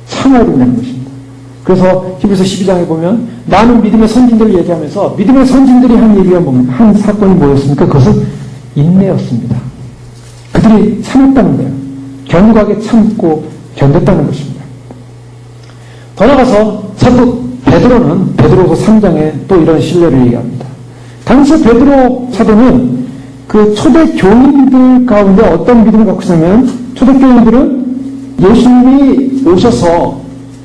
참아야 된다는 것입니다. 그래서 히브리서 12장에 보면 많은 믿음의 선진들을 얘기하면서 믿음의 선진들이 한 얘기가 뭡니까? 한 사건이 뭐였습니까? 그것은 인내였습니다. 그들이 참았다는 거예요. 견고하게 참고 견뎠다는 것입니다. 더 나아가서 사도 베드로는 베드로서 3장에 또 이런 신뢰를 얘기합니다. 당시 베드로 사도는 그 초대 교인들 가운데 어떤 믿음을 갖고 있었냐면 초대 교인들은 예수님이 오셔서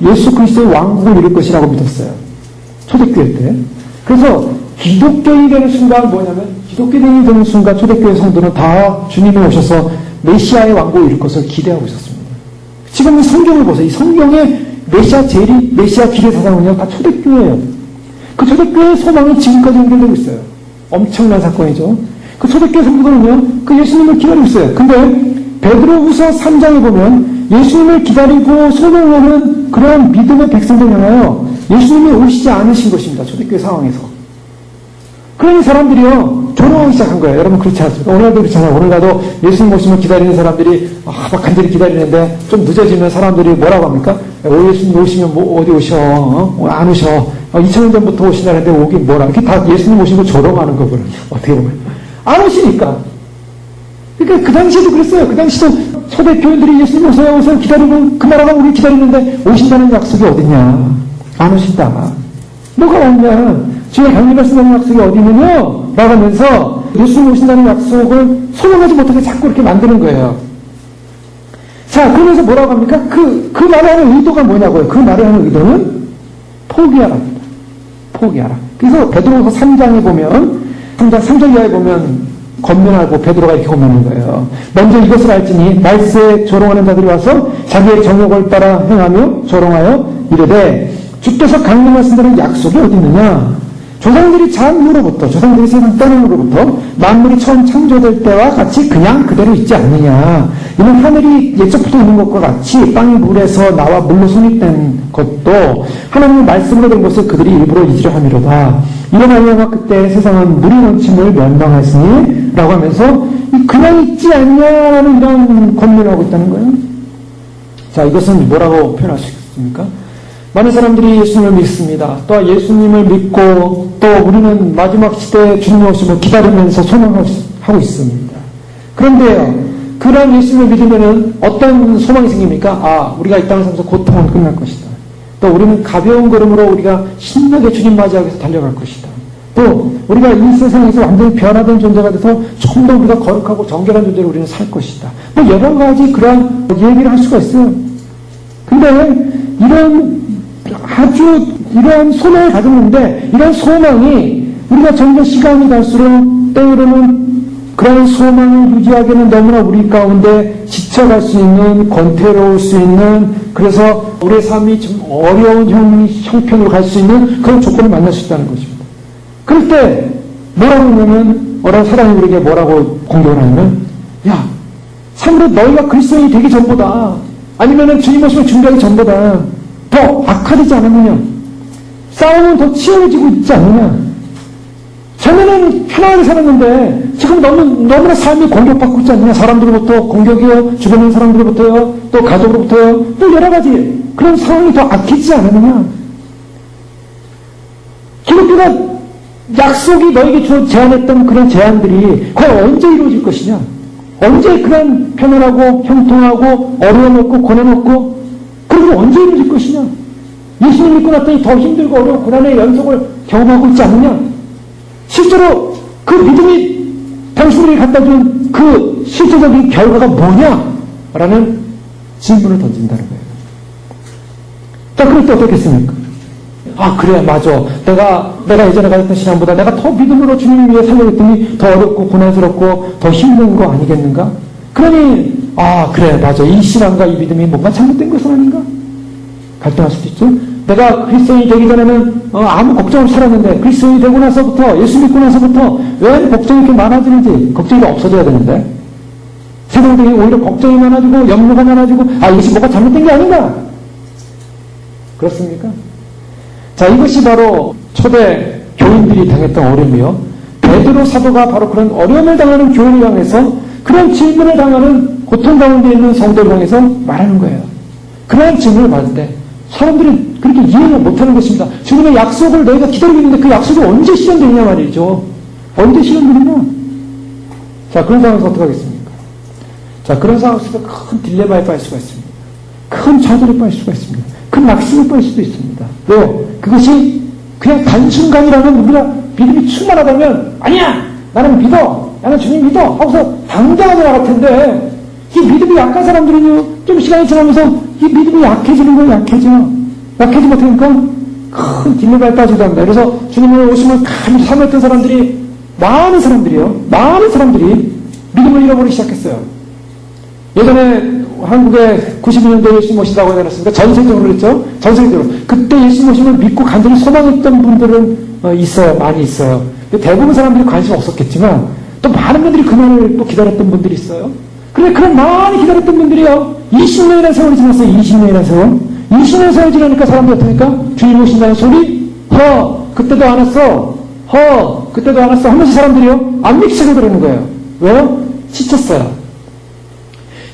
예수 그리스도의 왕국을 이룰 것이라고 믿었어요. 초대교회 때. 그래서 기독교인이 되는 순간 뭐냐면 기독교인이 되는 순간 초대교회 성도는 다 주님이 오셔서 메시아의 왕국을 이룰 것을 기대하고 있었습니다. 지금 이 성경을 보세요. 이 성경에 메시아 재림, 메시아 기대 사상은요 다 초대교회예요. 그 초대교회의 소망이 지금까지 연결되고 있어요. 엄청난 사건이죠. 그 초대교회 성도들은요 그 예수님을 기다리고 있어요. 근데 베드로후서 3장에 보면 예수님을 기다리고 소망하는 그런 믿음의 백성들 향하여 예수님이 오시지 않으신 것입니다. 초대교회 상황에서. 그러니 사람들이요 조롱하기 시작한 거예요. 여러분 그렇지 않습니까? 오늘도 그렇잖아요. 오늘 가도 예수님 오시면 기다리는 사람들이 막 간절히 기다리는데 좀 늦어지면 사람들이 뭐라고 합니까? 예수님 오시면 뭐 어디 오셔? 안 오셔? 2000년 전부터 오시다는데 오긴 뭐라? 이렇게 다 예수님 오시고 조롱하는 거거든요. 어떻게 보면 안 오시니까. 그러니까 그 당시에도 그랬어요. 그 당시도 초대교인들이 예수님 오세요 기다리고 그 나라가 우리 기다리는데 오신다는 약속이 어딨냐? 안 오신다. 뭐가 왔냐? 주의 강림하신다는 약속이 어디 있느냐? 나가면서 예수님 오신다는 약속을 소망하지 못하게 자꾸 이렇게 만드는 거예요. 자, 그러면서 뭐라고 합니까? 그 말을 하는 의도가 뭐냐고요? 그 말을 하는 의도는 포기하라입니다. 포기하라. 그래서 베드로서 3장에 보면 3절 이하에 보면 권면하고 베드로가 이렇게 권면하는 거예요. 먼저 이것을 알지니 말세에 조롱하는 자들이 와서 자기의 정욕을 따라 행하며 조롱하여 이르되 주께서 강림하신다는 약속이 어디 있느냐? 조상들이 잠으로부터 조상들이 세상 떠남으로부터 만물이 처음 창조될 때와 같이 그냥 그대로 있지 않느냐. 이는 하늘이 예적부터 있는 것과 같이 땅이 물에서 나와 물로 성립된 것도 하나님의 말씀으로 된 것을 그들이 일부러 잊으려 함이로다. 이런 아니하가 그때 세상은 물이 넘침을 멸망하였으니 라고 하면서 그냥 있지 않냐라는 이런 권면을 하고 있다는 거예요. 자, 이것은 뭐라고 표현할 수 있습니까? 많은 사람들이 예수님을 믿습니다. 또 예수님을 믿고 또 우리는 마지막 시대에 주님 오심을 기다리면서 소망하고 있습니다. 그런데요, 그런 예수님을 믿으면은 어떤 소망이 생깁니까? 우리가 이 땅을 살면서 고통은 끝날 것이다. 또 우리는 가벼운 걸음으로 우리가 신나게 주님 맞이하기 위해서 달려갈 것이다. 또 우리가 이 세상에서 완전히 변화된 존재가 돼서 좀 더 우리가 거룩하고 정결한 존재로 우리는 살 것이다. 뭐 여러 가지 그런 얘기를 할 수가 있어요. 근데 이러한 소망을 가졌는데 이런 소망이 우리가 점점 시간이 갈수록 때로는 그런 소망을 유지하기에는 너무나 우리 가운데 지쳐갈 수 있는, 권태로울 수 있는, 그래서 우리의 삶이 좀 어려운 형편으로 갈 수 있는 그런 조건을 만날 수 있다는 것입니다. 그럴 때 뭐라고 하냐면 어떤 사람이 우리에게 뭐라고 공격을 하냐면 야, 참으로 너희가 그리스도인이 되기 전보다 아니면은 주님 오시면 준비하기 전보다 더 악화되지 않았느냐? 싸움은 더 치열해지고 있지 않느냐? 전에는 편안하게 살았는데 지금 너무나 삶이 공격받고 있지 않느냐? 사람들로부터 공격이요, 주변에 있는 사람들로부터요, 또 가족으로부터요, 또 여러 가지 그런 상황이 더 악해지지 않았느냐? 기독교가 약속이 너에게 제안했던 그런 제안들이 과연 언제 이루어질 것이냐? 언제 그런 편안하고 형통하고 어려움 없고 고난 없고 그런 게 언제 이루어질 것이냐? 예수님 믿고 났더니 더 힘들고 어려운 고난의 연속을 경험하고 있지 않느냐? 실제로 그 믿음이 당신들이 갖다 준 그 실제적인 결과가 뭐냐? 라는 질문을 던진다는 거예요. 자, 그럴 때 어떻겠습니까? 아, 그래, 맞아. 내가 예전에 가졌던 신앙보다 내가 더 믿음으로 주님을 위해 살려했더니 더 어렵고 고난스럽고 더 힘든 거 아니겠는가? 그러니, 아, 그래, 맞아. 이 신앙과 이 믿음이 뭔가 잘못된 것은 아닌가? 갈등할 수도 있죠. 내가 그리스도인이 되기 전에는 아무 걱정 없이 살았는데 그리스도인이 되고 나서부터, 예수 믿고 나서부터 왜 걱정이 이렇게 많아지는지, 걱정이 없어져야 되는데 세상들이 오히려 걱정이 많아지고 염려가 많아지고 이것이 뭐가 잘못된 게 아닌가? 그렇습니까? 자, 이것이 바로 초대 교인들이 당했던 어려움이요. 베드로 사도가 바로 그런 어려움을 당하는 교인을 향해서, 그런 질문을 당하는 고통 가운데 있는 성도를 향해서 말하는 거예요. 그런 질문을 받을 때 사람들이 그렇게 이해를 못하는 것입니다. 주님의 약속을 너희가 기다리고 있는데 그 약속이 언제 실현되느냐 말이죠. 언제 실현되느냐? 자, 그런 상황에서 어떻게 하겠습니까? 자, 그런 상황에서 큰 딜레마에 빠질 수가 있습니다. 큰 좌절에 빠질 수가 있습니다. 큰 낙심에 빠질 수도 있습니다. 왜요? 그것이 그냥 단순간이라면 우리가 믿음이 충만하다면, 아니야! 나는 믿어! 나는 주님 믿어! 하고서 당장하게 나갈 텐데, 이 믿음이 약한 사람들은요, 좀 시간이 지나면서 이 믿음이 약해지는 거예요, 약해져. 약해지면 어떻게 합니까? 큰 딜레마에 빠지기도 합니다. 그래서 주님의 오심을 간절히 사모했던 사람들이, 많은 사람들이 믿음을 잃어버리기 시작했어요. 예전에 한국에 92년도에 예수 모시다고 하지 않았습니까? 전세적으로 그랬죠? 전세적으로. 그때 예수 모심을 믿고 간절히 소망했던 분들은 있어요. 많이 있어요. 대부분 사람들이 관심 없었겠지만 또 많은 분들이 그날을 또 기다렸던 분들이 있어요. 그런데 그런 많이 기다렸던 분들이요. 20년이라는 세월이 지났어요. 20년이라는 세월. 20년 세월이 지나니까 사람들이 어떻습니까? 주님 오신다는 소리? 그때도 안 왔어. 그때도 안 왔어. 하면서 사람들이요. 안 믿기 시작하더라는 거예요. 왜요? 지쳤어요.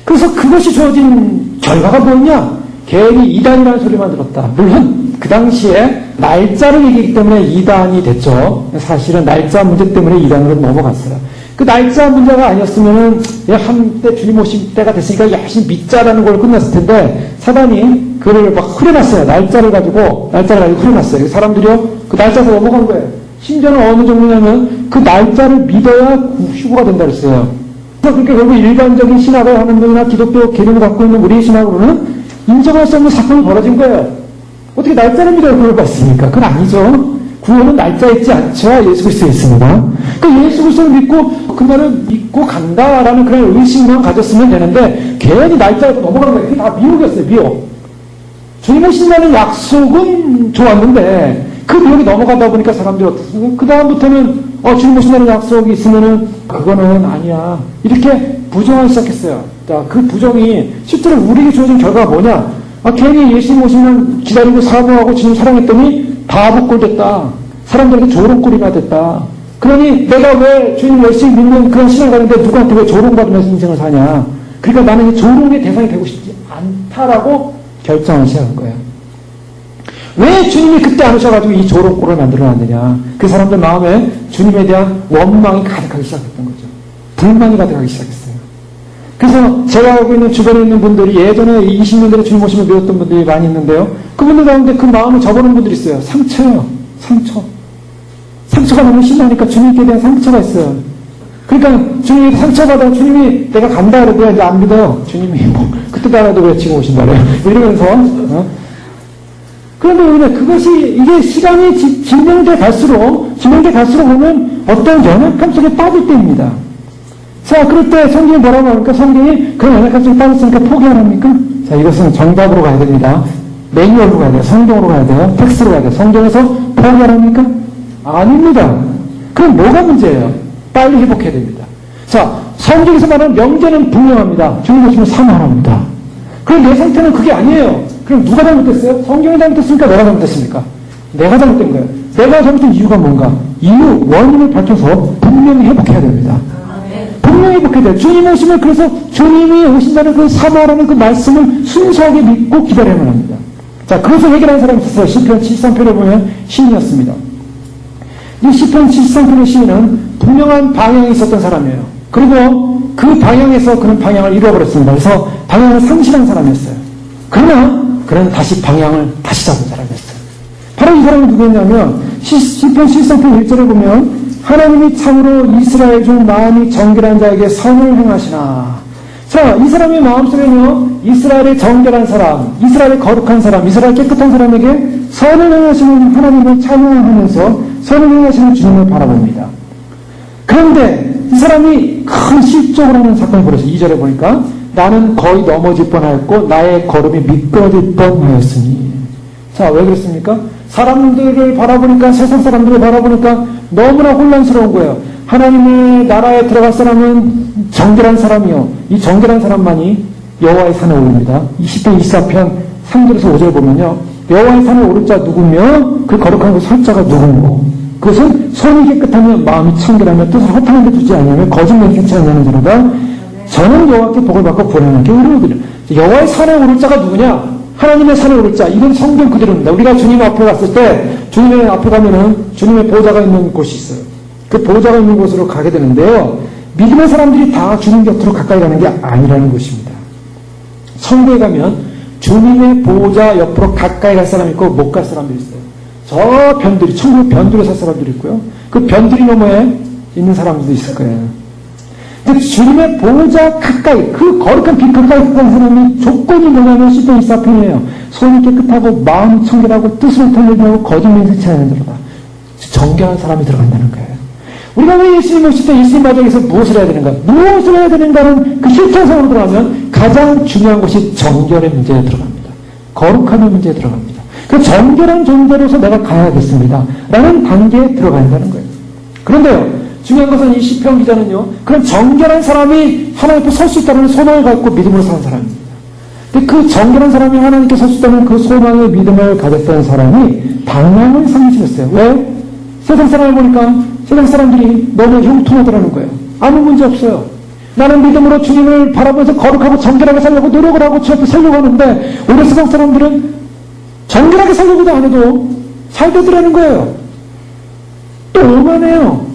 그래서 그것이 주어진 결과가 뭐냐? 괜히 이단이라는 소리만 들었다. 물론 그 당시에 날짜를 얘기했기 때문에 이단이 됐죠. 사실은 날짜 문제 때문에 이단으로 넘어갔어요. 그 날짜 문제가 아니었으면은 한때 주님 오실 때가 됐으니까 열심히 믿자라는 걸 끝났을 텐데, 사단이 그걸 막 흐려놨어요. 날짜를 가지고 흐려놨어요. 사람들이요 그 날짜에서 넘어간 거예요. 심지어는 어느 정도냐면 그 날짜를 믿어야 휴거가 된다 그랬어요. 그러니까 결국 일반적인 신학을 하는 분이나 기독교 개념을 갖고 있는 우리의 신학으로는 인정할 수 없는 사건이 벌어진 거예요. 어떻게 날짜를 믿어야 구원을 받습니까? 그건 아니죠. 구원은 날짜에 있지 않죠. 예수 그리스도에 있습니다. 그러니까 예수 그리스도를 믿고 그날을 믿고 간다라는 그런 의식만 가졌으면 되는데, 괜히 날짜에 넘어가는 거예요. 그게 다 미혹이었어요. 미혹. 주님 오신다는 약속은 좋았는데 그 미혹이 넘어가다 보니까 사람들이 어떻습니까? 그 다음부터는 주님 오신다는 약속이 있으면은 그거는 아니야. 이렇게 부정하기 시작했어요. 자, 그 부정이 실제로 우리에게 주어진 결과가 뭐냐? 괜히 예수님 오시면 기다리고 사모하고 주님 사랑했더니 바보꼴 됐다. 사람들에게 조롱꼴이나 됐다. 그러니 내가 왜 주님 열심히 믿는 그런 신앙을 가는데 누구한테 왜 조롱받으면서 인생을 사냐? 그러니까 나는 이 조롱의 대상이 되고 싶지 않다라고 결정을 시작한 거예요. 왜 주님이 그때 안 오셔가지고 이 조롱꼴을 만들어놨느냐? 그 사람들 마음에 주님에 대한 원망이 가득하기 시작했던 거죠. 불만이 가득하기 시작했어요. 그래서 제가 알고 있는 주변에 있는 분들이 예전에 20년 전에 주님 오시면 믿었던 분들이 많이 있는데요. 그분들 가운데 그 마음을 접어놓은 분들이 있어요. 상처예요. 상처가 너무 심하니까 주님께 대한 상처가 있어요. 그러니까 주님이 상처받아 주님이 내가 간다 그래도 이제 안 믿어요. 주님이 그때도 안 해도 왜 지금 오신다 그래요. 이러면서 그런데 그것이 이게 시간이 진행돼 갈수록 보면 어떤 연약함 속에 빠질 때입니다. 자, 그럴 때 성경이 뭐라고 합니까? 성경이 그런 연약함 속에 빠졌으니까 포기하랍니까? 자, 이것은 정답으로 가야 됩니다. 매뉴얼로 가야 돼요. 성경으로 가야 돼요. 텍스트로 가야 돼요. 성경에서 포기하랍니까? 아닙니다. 그럼 뭐가 문제예요? 빨리 회복해야 됩니다. 자, 성경에서 말하는 명제는 분명합니다. 주님 오시면 사모하랍니다. 그럼 내 상태는 그게 아니에요. 그럼 누가 잘못됐어요? 성경이 잘못됐습니까? 내가 잘못됐습니까? 내가 잘못된 거예요. 내가 잘못된 이유가 뭔가? 원인을 밝혀서 분명히 회복해야 됩니다. 분명히 회복해야 돼요. 주님 오시면, 그래서 주님이 오신다는 그 사모하라는 그 말씀을 순수하게 믿고 기다려야만 합니다. 자, 그것을 해결하는 사람이 있었어요. 시편 73편에 보면 시인이었습니다. 이 시편 73편의 시인은 분명한 방향이 있었던 사람이에요. 그리고 그 방향에서 그는 방향을 잃어버렸습니다. 그래서 방향을 상실한 사람이었어요. 그러나 그는 다시 방향을 다시 잡은 사람이었어요. 바로 이 사람이 누구였냐면 시편 73편 1절에 보면 하나님이 참으로 이스라엘 중 마음이 정결한 자에게 선을 행하시나. 자, 이 사람의 마음속에는요, 이스라엘의 정결한 사람, 이스라엘의 거룩한 사람, 이스라엘 깨끗한 사람에게 선을 행하시는 하나님을 찬양하면서 선을 행하시는 주님을 바라봅니다. 그런데 이 사람이 큰 실족을 하는 사건이 벌어져서 2절에 보니까 나는 거의 넘어질 뻔하였고 나의 걸음이 미끄러질 뻔하였으니. 자, 왜 그렇습니까? 사람들을 바라보니까, 세상 사람들을 바라보니까 너무나 혼란스러운 거예요. 하나님의 나라에 들어갈 사람은 정결한 사람이요, 이 정결한 사람만이 여호와의 산에 오릅니다. 20편 24편 3절에서 5절 보면요, 여호와의 산에 오를 자 누구며 그 거룩한 그 설 자가 누구고 그것은 손이 깨끗하며 마음이 청결하며 뜻을 허탄한 데 두지 않으며 거짓말 끊지 않는 자로다. 저는 여호와께 복을 받고 구원하게 이르거든요. 여호와의 산에 오를 자가 누구냐? 하나님의 산에 오를 자. 이건 성경 그대로입니다. 우리가 주님 앞에 갔을 때 주님의 앞에 가면은 주님의 보좌가 있는 곳이 있어요. 그 보좌가 있는 곳으로 가게 되는데요, 믿음의 사람들이 다 주님 곁으로 가까이 가는 게 아니라는 것입니다. 천국에 가면 주님의 보좌 옆으로 가까이 갈 사람이 있고 못 갈 사람들이 있어요. 저 변두리, 천국 변두리에 살 사람들이 있고요, 그 변두리 너머에 있는 사람들도 있을 거예요. 근데 주님의 보좌 가까이, 그 거룩한 빛 가까이 간 사람이 조건이 뭐냐면 시편 24편이에요. 손이 깨끗하고 마음이 청결하고 뜻을 털리고 거짓말 끊지 않는 자로다. 정결한 사람이 들어간다는 거예요. 우리가 왜 예수님 오실 때 예수님 마당에서 무엇을 해야 되는가? 무엇을 해야 되는가는 그 실천상으로 들어가면 가장 중요한 것이 정결의 문제에 들어갑니다. 거룩함의 문제에 들어갑니다. 그 정결한 존재로서 내가 가야겠습니다 라는 단계에 들어가야 한다는 거예요. 그런데요, 중요한 것은 이 시편 기자는요, 그런 정결한 사람이 하나님 앞에 설 수 있다는 소망을 갖고 믿음으로 사는 사람입니다. 근데 그 정결한 사람이 하나님께 설 수 있다는 그 소망의 믿음을 가졌던 사람이 방향을 상실했어요. 왜? 세상 사람을 보니까 세상 사람들이 너무 형통하더라는 거예요. 아무 문제 없어요. 나는 믿음으로 주님을 바라보면서 거룩하고 정결하게 살려고 노력을 하고 주 앞에 살려고 하는데 우리 세상 사람들은 정결하게 살려고도 안 해도 잘 되더라는 거예요. 또 오만해요.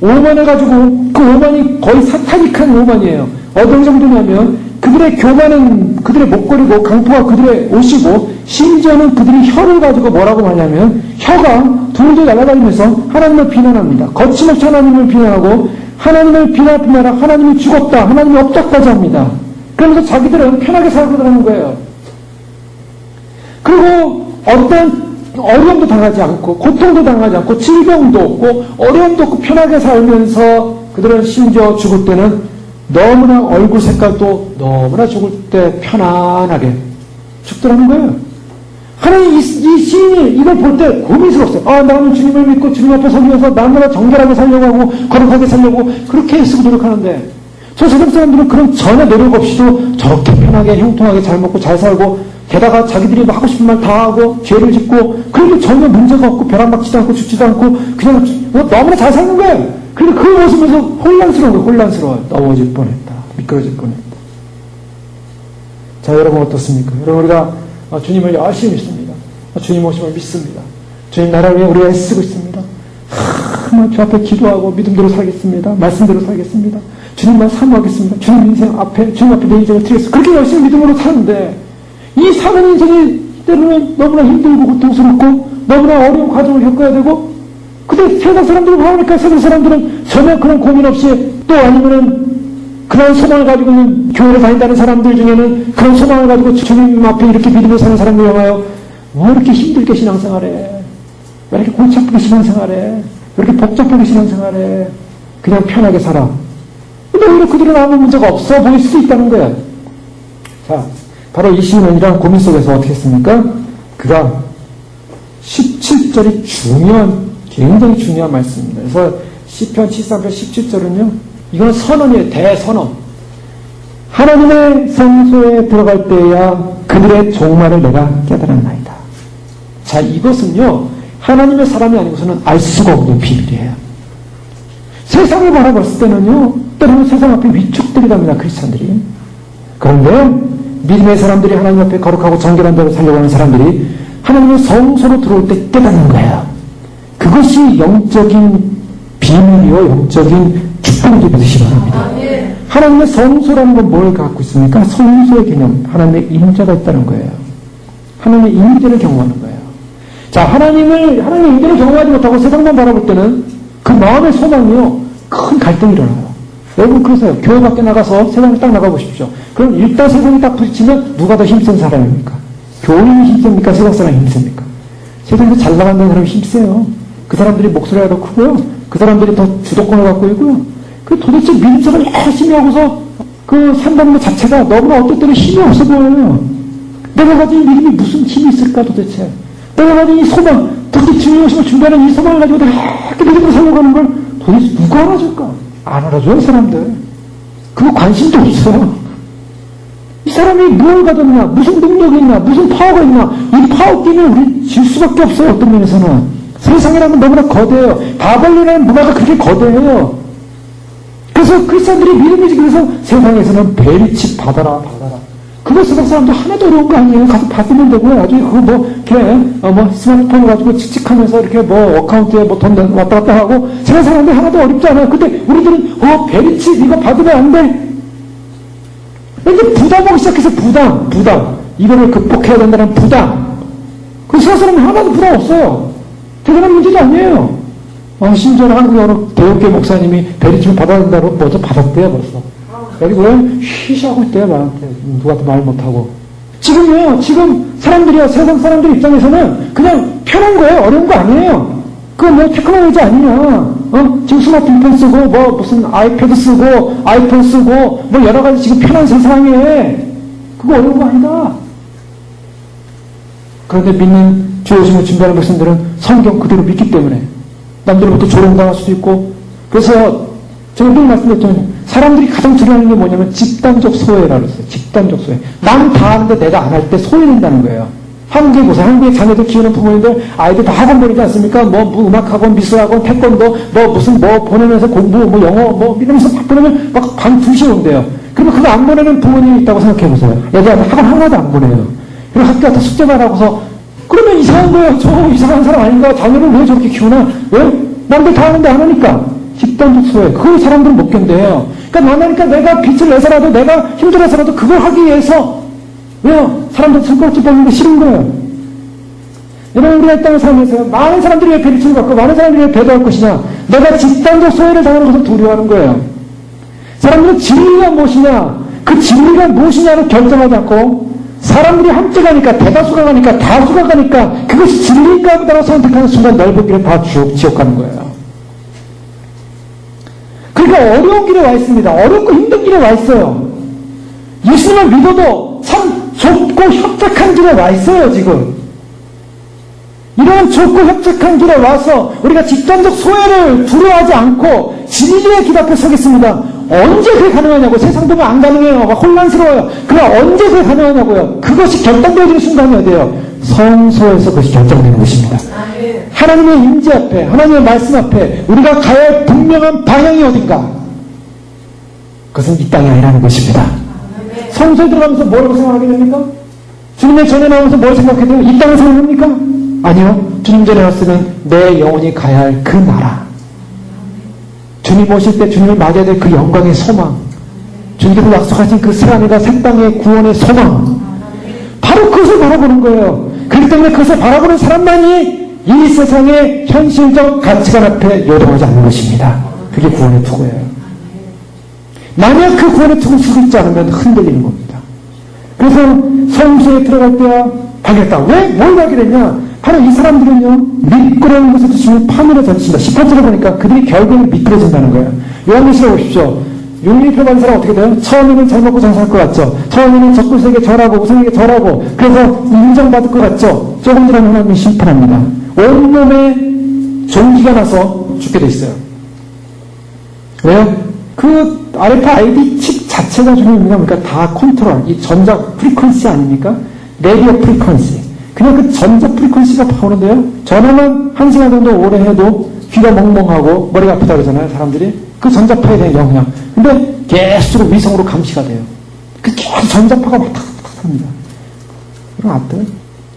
오만해가지고 그 오만이 거의 사타닉한 오만이에요. 어떤 정도냐면 그들의 교만은 그들의 목걸이고 강포가 그들의 옷이고 심지어는 그들이 혀를 가지고 뭐라고 하냐면 혀가 둘도 날아다니면서 하나님을 비난합니다. 거침없이 하나님을 비난하고 하나님을 비난하라, 하나님이 죽었다, 하나님이 없다까지 합니다. 그러면서 자기들은 편하게 살고 들어가는 거예요. 그리고 어떤 어려움도 당하지 않고 고통도 당하지 않고 질병도 없고 어려움도 없고 편하게 살면서 그들은 심지어 죽을 때는 너무나 얼굴 색깔도 너무나 죽을 때 편안하게 죽더라는 거예요. 하나님 이 시인이 이걸 볼 때 고민스러웠어요. 아, 나는 주님을 믿고 주님 앞에 서기 위해서 나무나 정결하게 살려고 하고 거룩하게 살려고 그렇게 애쓰고 노력하는데 저 세상 사람들은 그런 전혀 노력 없이도 저렇게 편하게 형통하게 잘 먹고 잘 살고 게다가 자기들이 하고 싶은 말 다 하고 죄를 짓고 그런데 전혀 문제가 없고 벼랑박지도 않고 죽지도 않고 그냥 너무나 잘 사는 거예요. 그런데 그 모습에서 혼란스러운 거예요. 혼란스러워요. 넘어질 뻔했다. 미끄러질 뻔했다. 자, 여러분 어떻습니까? 여러분 우리가 주님을 열심히 믿습니다. 주님 오심을 믿습니다. 주님 나라를 위해 우리가 애쓰고 있습니다. 주 앞에 기도하고 믿음대로 살겠습니다. 말씀대로 살겠습니다. 주님만 사모하겠습니다. 주님 인생 앞에, 주님 앞에 내 인생을 드리겠습니다. 그렇게 열심히 믿음으로 사는데 이 사는 인생이 때로는 너무나 힘들고 고통스럽고 너무나 어려운 과정을 겪어야 되고 근데 세상 사람들을 보니까 세상 사람들은 전혀 그런 고민 없이 또 아니면은 그런 소망을 가지고 있는 교회를 다닌다는 사람들 중에는 그런 소망을 가지고 주님 앞에 이렇게 믿음으로 사는 사람들 향하여 왜 이렇게 힘들게 신앙생활해? 왜 이렇게 골치 아프게 신앙생활해? 왜 이렇게 복잡하게 신앙생활해? 그냥 편하게 살아. 근데 오히려 그들은 아무 문제가 없어 보일 수도 있다는 거야. 자, 바로 이 시인은 이러한 고민 속에서 어떻게 했습니까? 그가 17절이 굉장히 중요한 말씀입니다. 그래서 시편 73편 17절은요, 이건 선언이에요. 대선언. 하나님의 성소에 들어갈 때야 그들의 종말을 내가 깨달았나이다. 자, 이것은요, 하나님의 사람이 아니고서는 알 수가 없는 비밀이에요. 세상을 바라봤을 때는요, 때로는 세상 앞에 위축들이랍니다, 크리스찬들이. 그런데 믿음의 사람들이 하나님 앞에 거룩하고 정결한 대로 살려고 하는 사람들이 하나님의 성소로 들어올 때 깨닫는 거예요. 그 그것이 영적인 비밀이요, 영적인 축복이 되시기 바랍니다. 하나님의 성소라는 건 뭘 갖고 있습니까? 성소의 개념, 하나님의 임재가 있다는 거예요. 하나님의 임재를 경험하는 거예요. 자, 하나님의 임재를 경험하지 못하고 세상만 바라볼 때는 그 마음의 소망이요, 큰 갈등이 일어나요. 여러분 그러세요. 교회 밖에 나가서 세상에 딱 나가보십시오. 그럼 일단 세상이 딱 부딪히면 누가 더 힘센 사람입니까? 교인이 힘셉니까? 세상 사람이 힘셉니까? 세상에서 잘 나간다는 사람이 힘세요. 그 사람들이 목소리가 더 크고요. 그 사람들이 더 주도권을 갖고 있고요. 그 도대체 민족을 열심히 하고서 그 산다는 것 자체가 너무나 어떨 때는 힘이 없어 보여요. 내가 가진 믿음이 무슨 힘이 있을까 도대체. 내가 가진 이 소망, 도대체 주님이 오시면 준비하는 이 소망을 가지고 내가 이렇게 믿음으로 살아가는 걸 도대체 누가 알아줄까? 안 알아줘요, 사람들. 그거 관심도 없어요. 이 사람이 뭘 가졌나, 무슨 능력이 있나, 무슨 파워가 있나, 이 파워 때문에 우리 질 수밖에 없어요, 어떤 면에서는. 세상이라면 너무나 거대해요. 바벨론이라는 문화가 그렇게 거대해요. 그래서 크리스찬들이 믿음이지, 그래서 세상에서는 베리치 받아라. 그거 세상 사람도 하나도 어려운 거 아니에요. 가서 받으면 되고요. 나중에 그거 이렇게, 스마트폰을 가지고 칙칙하면서 이렇게 어카운트에 돈 왔다 갔다 하고, 세상 사람들 하나도 어렵지 않아요. 근데 우리들은, 베리치, 이거 받으면 안 돼. 이제 부담하기 시작해서 부담. 이거를 극복해야 된다는 부담. 그 세상 사람은 하나도 부담 없어요. 대단한 문제도 아니에요. 심지어는 한국의 어느 대학교 목사님이 베리치를 받아야 된다고 먼저 받았대요, 벌써. 그리고 쉬쉬하고 있대요, 나한테. 누구한테 말 못하고. 지금 사람들이요, 세상 사람들 입장에서는 그냥 편한 거예요. 어려운 거 아니에요. 그거 테크놀로지 아니냐. 지금 스마트폰 쓰고, 무슨 아이패드 쓰고, 아이폰 쓰고, 여러 가지 지금 편한 세상에. 그거 어려운 거 아니다. 그런데 믿는 주 오심을 준비하는 백성들은 성경 그대로 믿기 때문에 남들로부터 조롱당할 수도 있고, 그래서 제가 늘 말씀드렸잖아요. 사람들이 가장 두려워하는 게 뭐냐면 집단적 소외라고 했어요. 집단적 소외. 남 다 하는데 내가 안 할 때 소외된다는 거예요. 한국에 보세요. 한국에 자녀들 키우는 부모님들 아이들 다 학원 보내지 않습니까? 음악학원, 미술학원, 태권도, 보내면서 공부, 영어, 이러면서 막 보내면 막 밤 2시에 온대요. 그러면 그거 안 보내는 부모님이 있다고 생각해 보세요. 애들한테 학원 하나도 안 보내요. 그리고 학교 가서 숙제만 하고서 그러면 이상한 거예요. 저 이상한 사람 아닌가? 자녀를 왜 저렇게 키우나? 왜? 남들 다 하는데 안 하니까. 집단적 소외. 그걸 사람들은 못 견뎌요. 그러니까 만나니까 내가 빛을 내서라도 내가 힘들어서라도 그걸 하기 위해서 왜요? 사람들 손가락질 뽑는 게 싫은 거예요. 여러분, 우리가 이 땅을 살면서 많은 사람들이 왜 베리치를 갖고 많은 사람들이 왜 배도할 것이냐? 내가 집단적 소외를 당하는 것을 두려워하는 거예요. 사람들은 진리가 무엇이냐? 그 진리가 무엇이냐를 결정하지 않고 사람들이 함께 가니까, 대다수가 가니까, 다수가 가니까 그것이 진리인가 보다가 선택하는 순간 넓은 길은 다 지옥 가는 거예요. 그러니까 어려운 길에 와 있습니다. 어렵고 힘든 길에 와 있어요. 예수님을 믿어도 참 좁고 협착한 길에 와 있어요, 지금. 이런 좁고 협착한 길에 와서 우리가 집단적 소외를 두려워하지 않고 진리의 길 앞에 서겠습니다. 언제 그게 가능하냐고. 세상 보면 안 가능해요. 막 혼란스러워요. 그럼 언제 그게 가능하냐고요. 그것이 결정되어지는 순간이 어디예요? 성소에서 그것이 결정되는 것입니다. 하나님의 임재 앞에, 하나님의 말씀 앞에 우리가 가야 할 분명한 방향이 어딘가? 그것은 이 땅이 아니라는 것입니다. 성소에 들어가면서 뭐라고 생각하게 됩니까? 주님의 전에 나오면서 뭘 생각해야 돼요? 이 땅을 생각합니까? 아니요. 주님 전에 왔으면 내 영혼이 가야 할 그 나라. 주님 오실 때 주님을 맞아야 될 그 영광의 소망. 주님께서 약속하신 그 새하늘과 새 땅의 구원의 소망. 바로 그것을 바라보는 거예요. 그렇기 때문에 그것을 바라보는 사람만이 이 세상의 현실적 가치관 앞에 요동하지 않는 것입니다. 그게 구원의 투구예요. 만약 그 구원의 투구를 쓰고 있지 않으면 흔들리는 겁니다. 그래서 성소에 들어갈 때야 발견했다. 왜? 뭘 발견했냐? 바로 이 사람들은요, 미끄러운 것을 주시면 파멸에 던진다. 18절에 보니까 그들이 결국에는 미끄러진다는 거예요. 요한계시록 보십시오. 용리표 받은 사람 어떻게 돼요? 처음에는 잘 먹고 잘 살 것 같죠? 처음에는 적글세에게 절하고 우상에게 절하고 그래서 인정받을 것 같죠? 조금 지나면 하나님이 심판합니다. 온몸에 종기가 나서 죽게 돼 있어요. 왜요? 그 알파 아이디 칩 자체가 중요한 겁니까? 다 컨트롤, 이 전자 프리퀀시 아닙니까? 레디오 프리퀀시. 그냥 그 전자 프리퀀시가 나오는데요. 전화만 1시간 정도 오래 해도 귀가 멍멍하고 머리가 아프다 그러잖아요, 사람들이. 그 전자파에 대한 영향. 근데 계속 위성으로 감시가 돼요. 그 계속 전자파가 막 탁탁탁 합니다. 그럼 안 돼.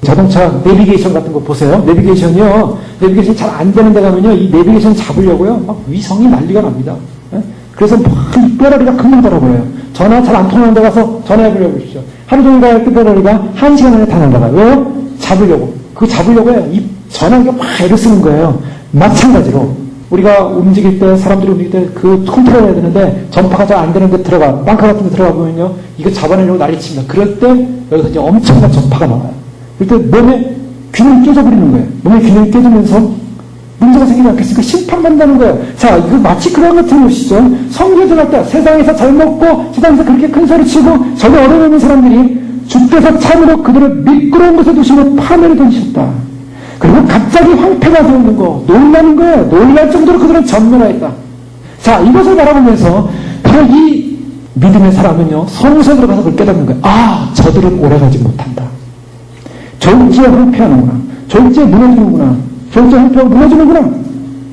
자동차 내비게이션 같은 거 보세요. 내비게이션이요. 내비게이션이 잘 안 되는 데 가면요. 이 내비게이션 잡으려고요. 막 위성이 난리가 납니다. 예? 그래서 막 뼈다리가 금방 달아버려요. 전화 잘 안 통하는 데 가서 전화해보려고 하십시오. 하루 종일 가야 할 뼈다리가 1시간 안에 다 날아가요. 왜요? 잡으려고. 그거 잡으려고 해요. 이 전화기가 막 애를 쓰는 거예요. 마찬가지로 우리가 움직일 때, 사람들이 움직일 때 그 컨트롤 해야 되는데 전파가 잘 안 되는 데 들어가, 빵카 같은 데 들어가 보면요. 이거 잡아내려고 난리칩니다. 그럴 때 여기서 이제 엄청난 전파가 나와요. 그럴 때 몸에 균형이 깨져버리는 거예요. 몸의 균형이 깨지면서 문제가 생기지 않겠습니까? 심판받는다는 거예요. 자, 이거 마치 그런 같은 것이죠. 성교에 들어갈 때 세상에서 잘 먹고 세상에서 그렇게 큰 소리 치고 전혀 어려움 없는 사람들이 주께서 참으로 그들을 미끄러운 곳에 두시고 파멸에 던지셨다. 그리고 갑자기 황폐가 되는 거, 놀라는 거예요. 놀랄 정도로 그들은 전멸하였다. 자, 이것을 바라보면서 바로 이 믿음의 사람은요, 성소에 들어가서 그걸 깨닫는 거예요. 아, 저들은 오래가지 못한다. 졸지에 황폐하는구나. 졸지에 무너지는구나. 졸지에 황폐하고 무너지는구나.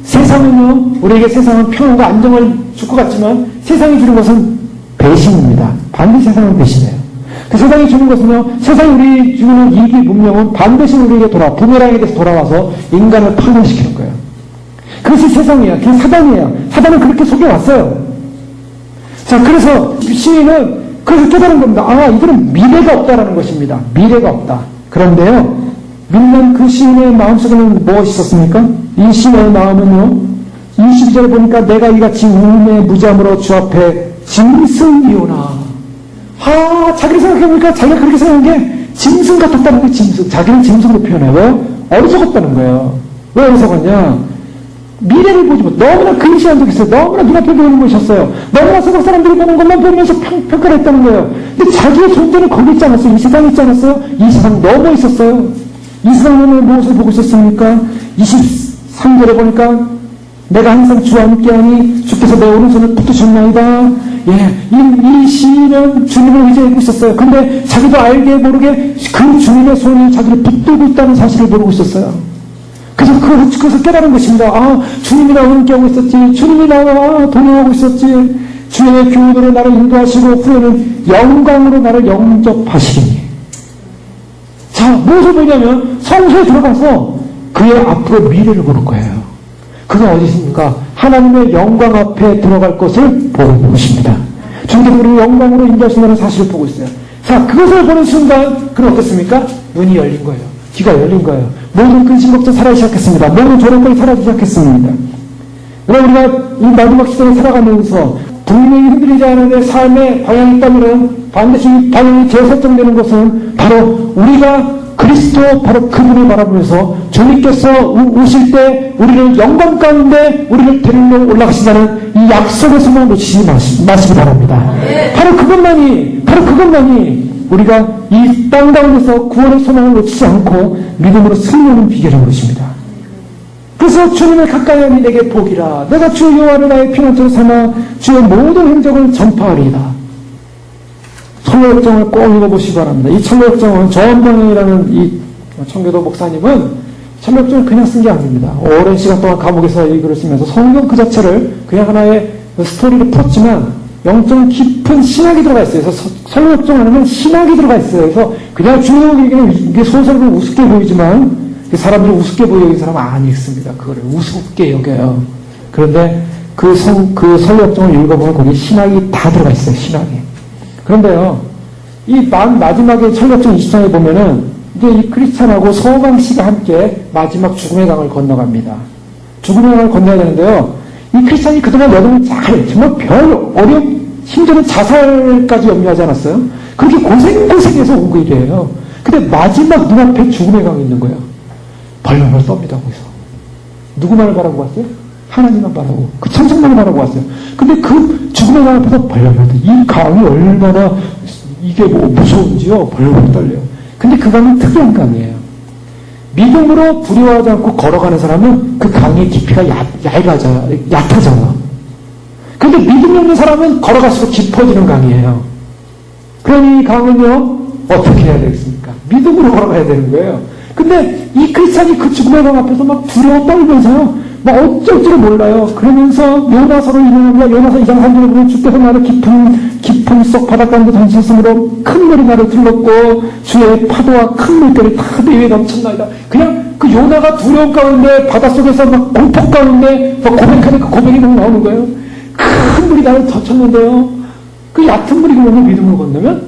세상은요, 우리에게 세상은 평안과 안정을 줄 것 같지만 세상이 주는 것은 배신입니다. 반드시 세상은 배신해요. 그 세상이 주는 것은요, 세상이 우리 주는 이익의 문명은 반드시 우리에게 부메랑에 대해서 돌아와서 인간을 파멸시키는 거예요. 그것이 세상이에요. 그게 사단이에요. 사단은 그렇게 속여왔어요. 자, 그래서 시인은 그래서 깨달은 겁니다. 아, 이들은 미래가 없다라는 것입니다. 미래가 없다. 그런데요, 믿는 그 시인의 마음속에는 무엇이 있었습니까? 이 시인의 마음은요, 22절에 보니까 내가 이같이 우음의 무잠으로 주 앞에 짐승이오나. 아, 자기를 생각해보니까 자기가 그렇게 생각한 게 짐승 같았다는 거예요, 짐승. 자기는 짐승으로 표현해요. 왜? 어리석었다는 거예요. 왜 어리석었냐? 미래를 보지 못, 너무나 근시한 적이 있어요. 너무나 눈앞에 보이는 것이었어요. 너무나 세상 사람들이 보는 것만 보면서 평가를 했다는 거예요. 근데 자기의 존재는 거기 있지 않았어요. 이 세상에 있지 않았어요. 이 세상 넘어 있었어요. 이 세상에는 무엇을 보고 있었습니까? 23절에 보니까 내가 항상 주와 함께하니 주께서 내 오른손을 붙드셨나이다. 예, 이 시인은 주님을 의지하고 있었어요. 근데 자기도 알게 모르게 그 주님의 손이 자기를 붙들고 있다는 사실을 모르고 있었어요. 그래서 그것을 깨달은 것입니다. 아, 주님이 나와 함께하고 있었지. 주님이 나와 동행하고 있었지. 주의 교훈으로 나를 인도하시고 후에는 영광으로 나를 영접하시리니. 자, 무엇을 보냐면 성소에 들어가서 그의 앞으로 미래를 보는 거예요. 그가 어디 있습니까? 하나님의 영광 앞에 들어갈 것을 보고 있는 것입니다. 주님께서 우리를 영광으로 인도하신다는 사실을 보고 있어요. 자, 그것을 보는 순간 그는 어떻습니까? 눈이 열린 거예요. 귀가 열린 거예요. 모든 근심 걱정 사라지기 시작했습니다. 모든 조롱거리 사라지기 시작했습니다. 그럼 우리가 이 마지막 시대에 살아가면서 분명히 흔들리지 않은 내 삶의 방향이 있다면 반드시 이 방향이 재설정되는 것은 바로 우리가 그리스도 바로 그분을 바라보면서 주님께서 오실 때 우리를 영광 가운데 우리를 데리러 올라가신다는 이 약속의 소망을 놓치지 마시기 바랍니다. 바로 그것만이 우리가 이 땅 가운데서 구원의 소망을 놓치지 않고 믿음으로 승리하는 비결인 것입니다. 그래서 주님을 가까이 하니 내게 복이라. 내가 주 여호와를 나의 피난처로 삼아 주의 모든 행적을 전파하리이다. 철로역정을 꼭 읽어보시기 바랍니다. 이 철로역정은 조원방이라는 이 청교도 목사님은 철로역정을 그냥 쓴 게 아닙니다. 오랜 시간 동안 감옥에서 이 글을 쓰면서 성경 그 자체를 그냥 하나의 스토리를 풀었지만 영적 깊은 신학이 들어가 있어요. 그래서 철로역정 안에는 신학이 들어가 있어요. 그래서 그냥 주역에게는 이게 소설은 우습게 보이지만 사람들이 우습게 보이는 사람은 안 읽습니다. 그거를 우습게 여겨요. 그런데 그 설역정을 읽어보면 거기에 신학이 다 들어가 있어요. 신학이. 그런데요, 이 마지막에 철력정 20장에 보면은 이제 이 크리스찬하고 서강 씨가 함께 마지막 죽음의 강을 건너갑니다. 죽음의 강을 건너야 되는데요, 이 크리스찬이 그동안 여러분 정말 별 심지어는 자살까지 염려하지 않았어요? 그렇게 고생해서 온 거 일이에요. 근데 마지막 눈앞에 죽음의 강이 있는 거예요. 벌벌벌 떱니다, 거기서. 누구만을 바라고 왔어요? 하나님만 바라고. 그 천성만을 바라고 왔어요. 근데 그 죽음의 강 앞에서 벌벌벌 떨려요. 이 강이 얼마나 이게 무서운지요. 벌벌벌 떨려요. 근데 그 강은 특이한 강이에요. 믿음으로 두려워하지 않고 걸어가는 사람은 그 강의 깊이가 얕아져요. 근데 믿음이 없는 사람은 걸어갈수록 깊어지는 강이에요. 그러니 이 강은요, 어떻게 해야 되겠습니까? 믿음으로 걸어가야 되는 거예요. 근데 이 크리스찬이 그 죽음의 강 앞에서 막 두려워 떨면서요, 막 어쩔 줄을 몰라요. 그러면서 요나서로 일어납니다. 요나서 2장 3절에 보면 주께서 나를 깊은 속 바닷 가운데 던지셨으므로 큰 물이 나를 둘렀고 주의 파도와 큰 물결이 다 내 위에 넘쳤나이다. 그냥 그 요나가 두려움 가운데 바닷속에서 막 공포 가운데 막 고백하는 그 고백이 막 나오는 거예요. 큰 물이 나를 덮쳤는데요. 그 얕은 물이 그러면 믿음으로 건너면?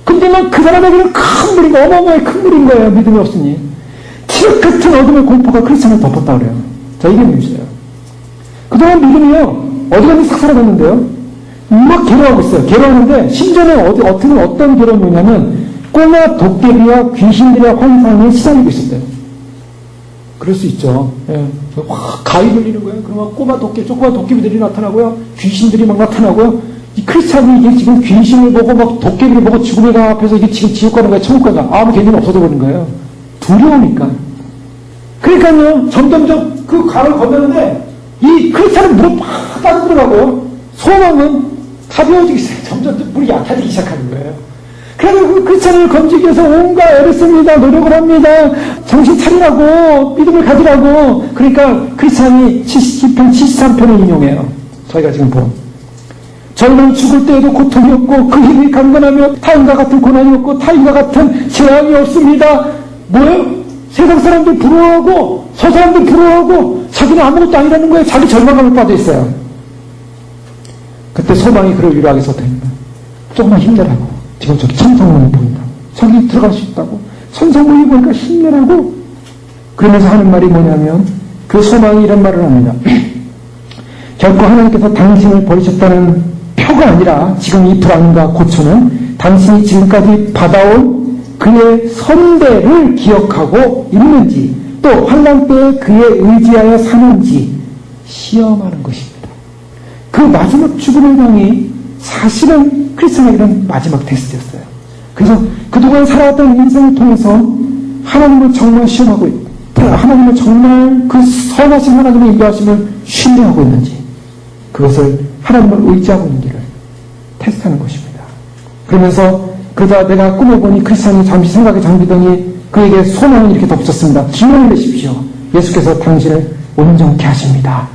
근데 막 그 사람에게는 큰 물인 거예요. 어마어마하게 큰 물인 거예요. 믿음이 없으니. 지옥 같은 어둠의 공포가 크리스천을 덮었다 그래요. 자, 이게 문제예요. 그동안 믿음이요, 어디 갔는지 싹 사라졌는데요. 막 괴로워하고 있어요. 괴로워하는데, 심지어는 어떤 괴로움이냐면, 꼬마 도깨비와 귀신들의 환상에 시달리고 있었대요. 그럴 수 있죠. 예. 확 가위 돌리는 거예요. 그러면 조그마 도깨비들이 나타나고요. 귀신들이 막 나타나고요. 이 크리스찬이 이게 지금 귀신을 보고 막 도깨비를 보고 죽음의 강 앞에서 이게 지금 지옥 가는 거야, 천국 가는 거야. 아무 개념이 없어져 버린 거예요. 두려우니까. 그러니까요, 점점점 그 강을 건너는데, 이 크리스찬은 물에 팍 빠져들어가고요. 소망은 가벼워지기 시작해요. 점점 물이 약해지기 시작하는 거예요. 그래서 그 크리스찬을 건지기 위해서 온갖 애를 씁니다. 노력을 합니다. 정신 차리라고, 믿음을 가지라고. 그러니까 크리스찬이 시편 73편을 인용해요. 저희가 지금 본. 저희는 죽을 때에도 고통이 없고 그 힘이 강건하며 타인과 같은 고난이 없고 타인과 같은 재앙이 없습니다. 뭐예요? 세상 사람들 부러워하고 저 사람들 부러워하고 자기는 아무것도 아니라는 거예요. 자기 절망감에 빠져 있어요. 그때 소망이 그를 위로하게 서됩니다. 조금만 힘내라고. 지금 저기 천성문이 보인다. 저기 들어갈 수 있다고. 천성문이 보니까 힘내라고. 그러면서 하는 말이 뭐냐면 그 소망이 이런 말을 합니다. 결코 하나님께서 당신을 버리셨다는 표가 아니라 지금 이 불안과 고초는 당신이 지금까지 받아온 그의 선대를 기억하고 있는지 또 환난 때에 그에 의지하여 사는지 시험하는 것입니다. 그 마지막 죽음의 강이 사실은 크리스천에게는 마지막 테스트였어요. 그래서 그동안 살아왔던 인생을 통해서 하나님을 정말 시험하고 하나님을 정말 그 선하신 하나님의 인도하심을 신뢰하고 있는지 그것을 하나님을 의지하고 있는지를 테스트하는 것입니다. 그러면서 그러다 내가 꿈을 보니 크리스천이 잠시 생각에 잠기더니 그에게 소망이 이렇게 덮쳤습니다. 기원을 내십시오. 예수께서 당신을 온전케 하십니다.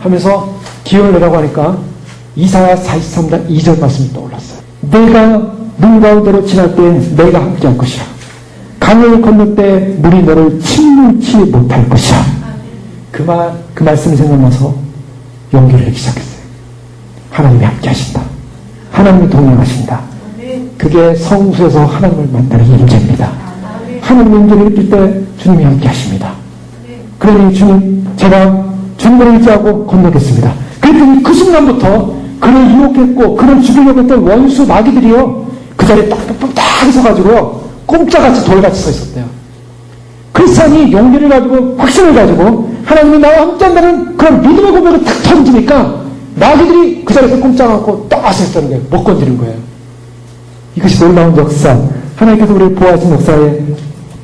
하면서 기원을 내라고 하니까 이사야 43장 2절 말씀이 떠올랐어요. 내가 눈 가운데로 지날 때 내가 함께할 것이라. 강을 건널 때 물이 너를 침몰치 못할 것이라. 그 말씀이 생각나서 용기를 내기 시작했어요. 하나님이 함께 하신다. 하나님이 동행하신다. 그게 성수에서 하나님을 만나는 임재입니다. 하나님의 임재를 느낄 때 주님이 함께 하십니다. 그러니 주님, 제가 주님을 의지하고 건너겠습니다. 그랬더니 그 순간부터 그를 유혹했고 그를 죽이려고 했던 원수 마귀들이요, 그 자리에 딱 서가지고요, 꼼짝같이 돌같이 서 있었대요. 크리스찬이 용기를 가지고 확신을 가지고 하나님이 나와 함께한다는 그런 믿음의 고백을 탁 던지니까 마귀들이 그 자리에서 꼼짝않고 딱 와서 했다는 거예요. 못 건드린 거예요. 이것이 놀라운 역사, 하나님께서 우리를 보호하신 역사의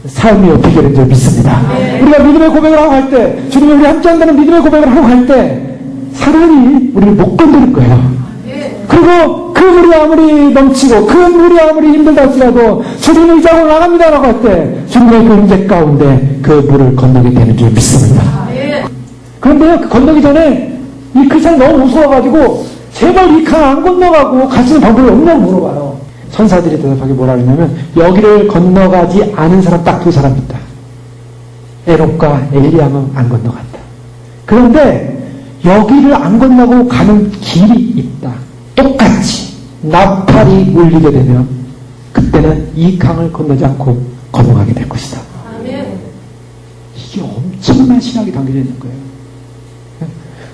삶의 비결인 줄 믿습니다. 우리가 믿음의 고백을 하고 갈 때, 주님이 우리 함께한다는 믿음의 고백을 하고 갈 때 사람이 우리를 못 건드릴 거예요. 그리고 그 물이 아무리 넘치고 그 물이 아무리 힘들다 할지라도 주님을 의지하고 나갑니다라고 할 때 주님의 그 임재 가운데 그 물을 건너게 되는 줄 믿습니다. 그런데요, 그 건너기 전에 이 크리스찬이 너무 무서워가지고 제발 이 강 안 건너가고 갈 수 있는 방법이 없냐고 물어봐요. 천사들이 대답하기 뭐라 그러냐면 여기를 건너가지 않은 사람 딱 두 사람 있다. 에녹과 엘리야는 안 건너갔다. 그런데 여기를 안 건너고 가는 길이 있다. 똑같이 나팔이 울리게 되면 그때는 이 강을 건너지 않고 건너가게 될 것이다. 이게 엄청난 신학이 담겨져 있는 거예요.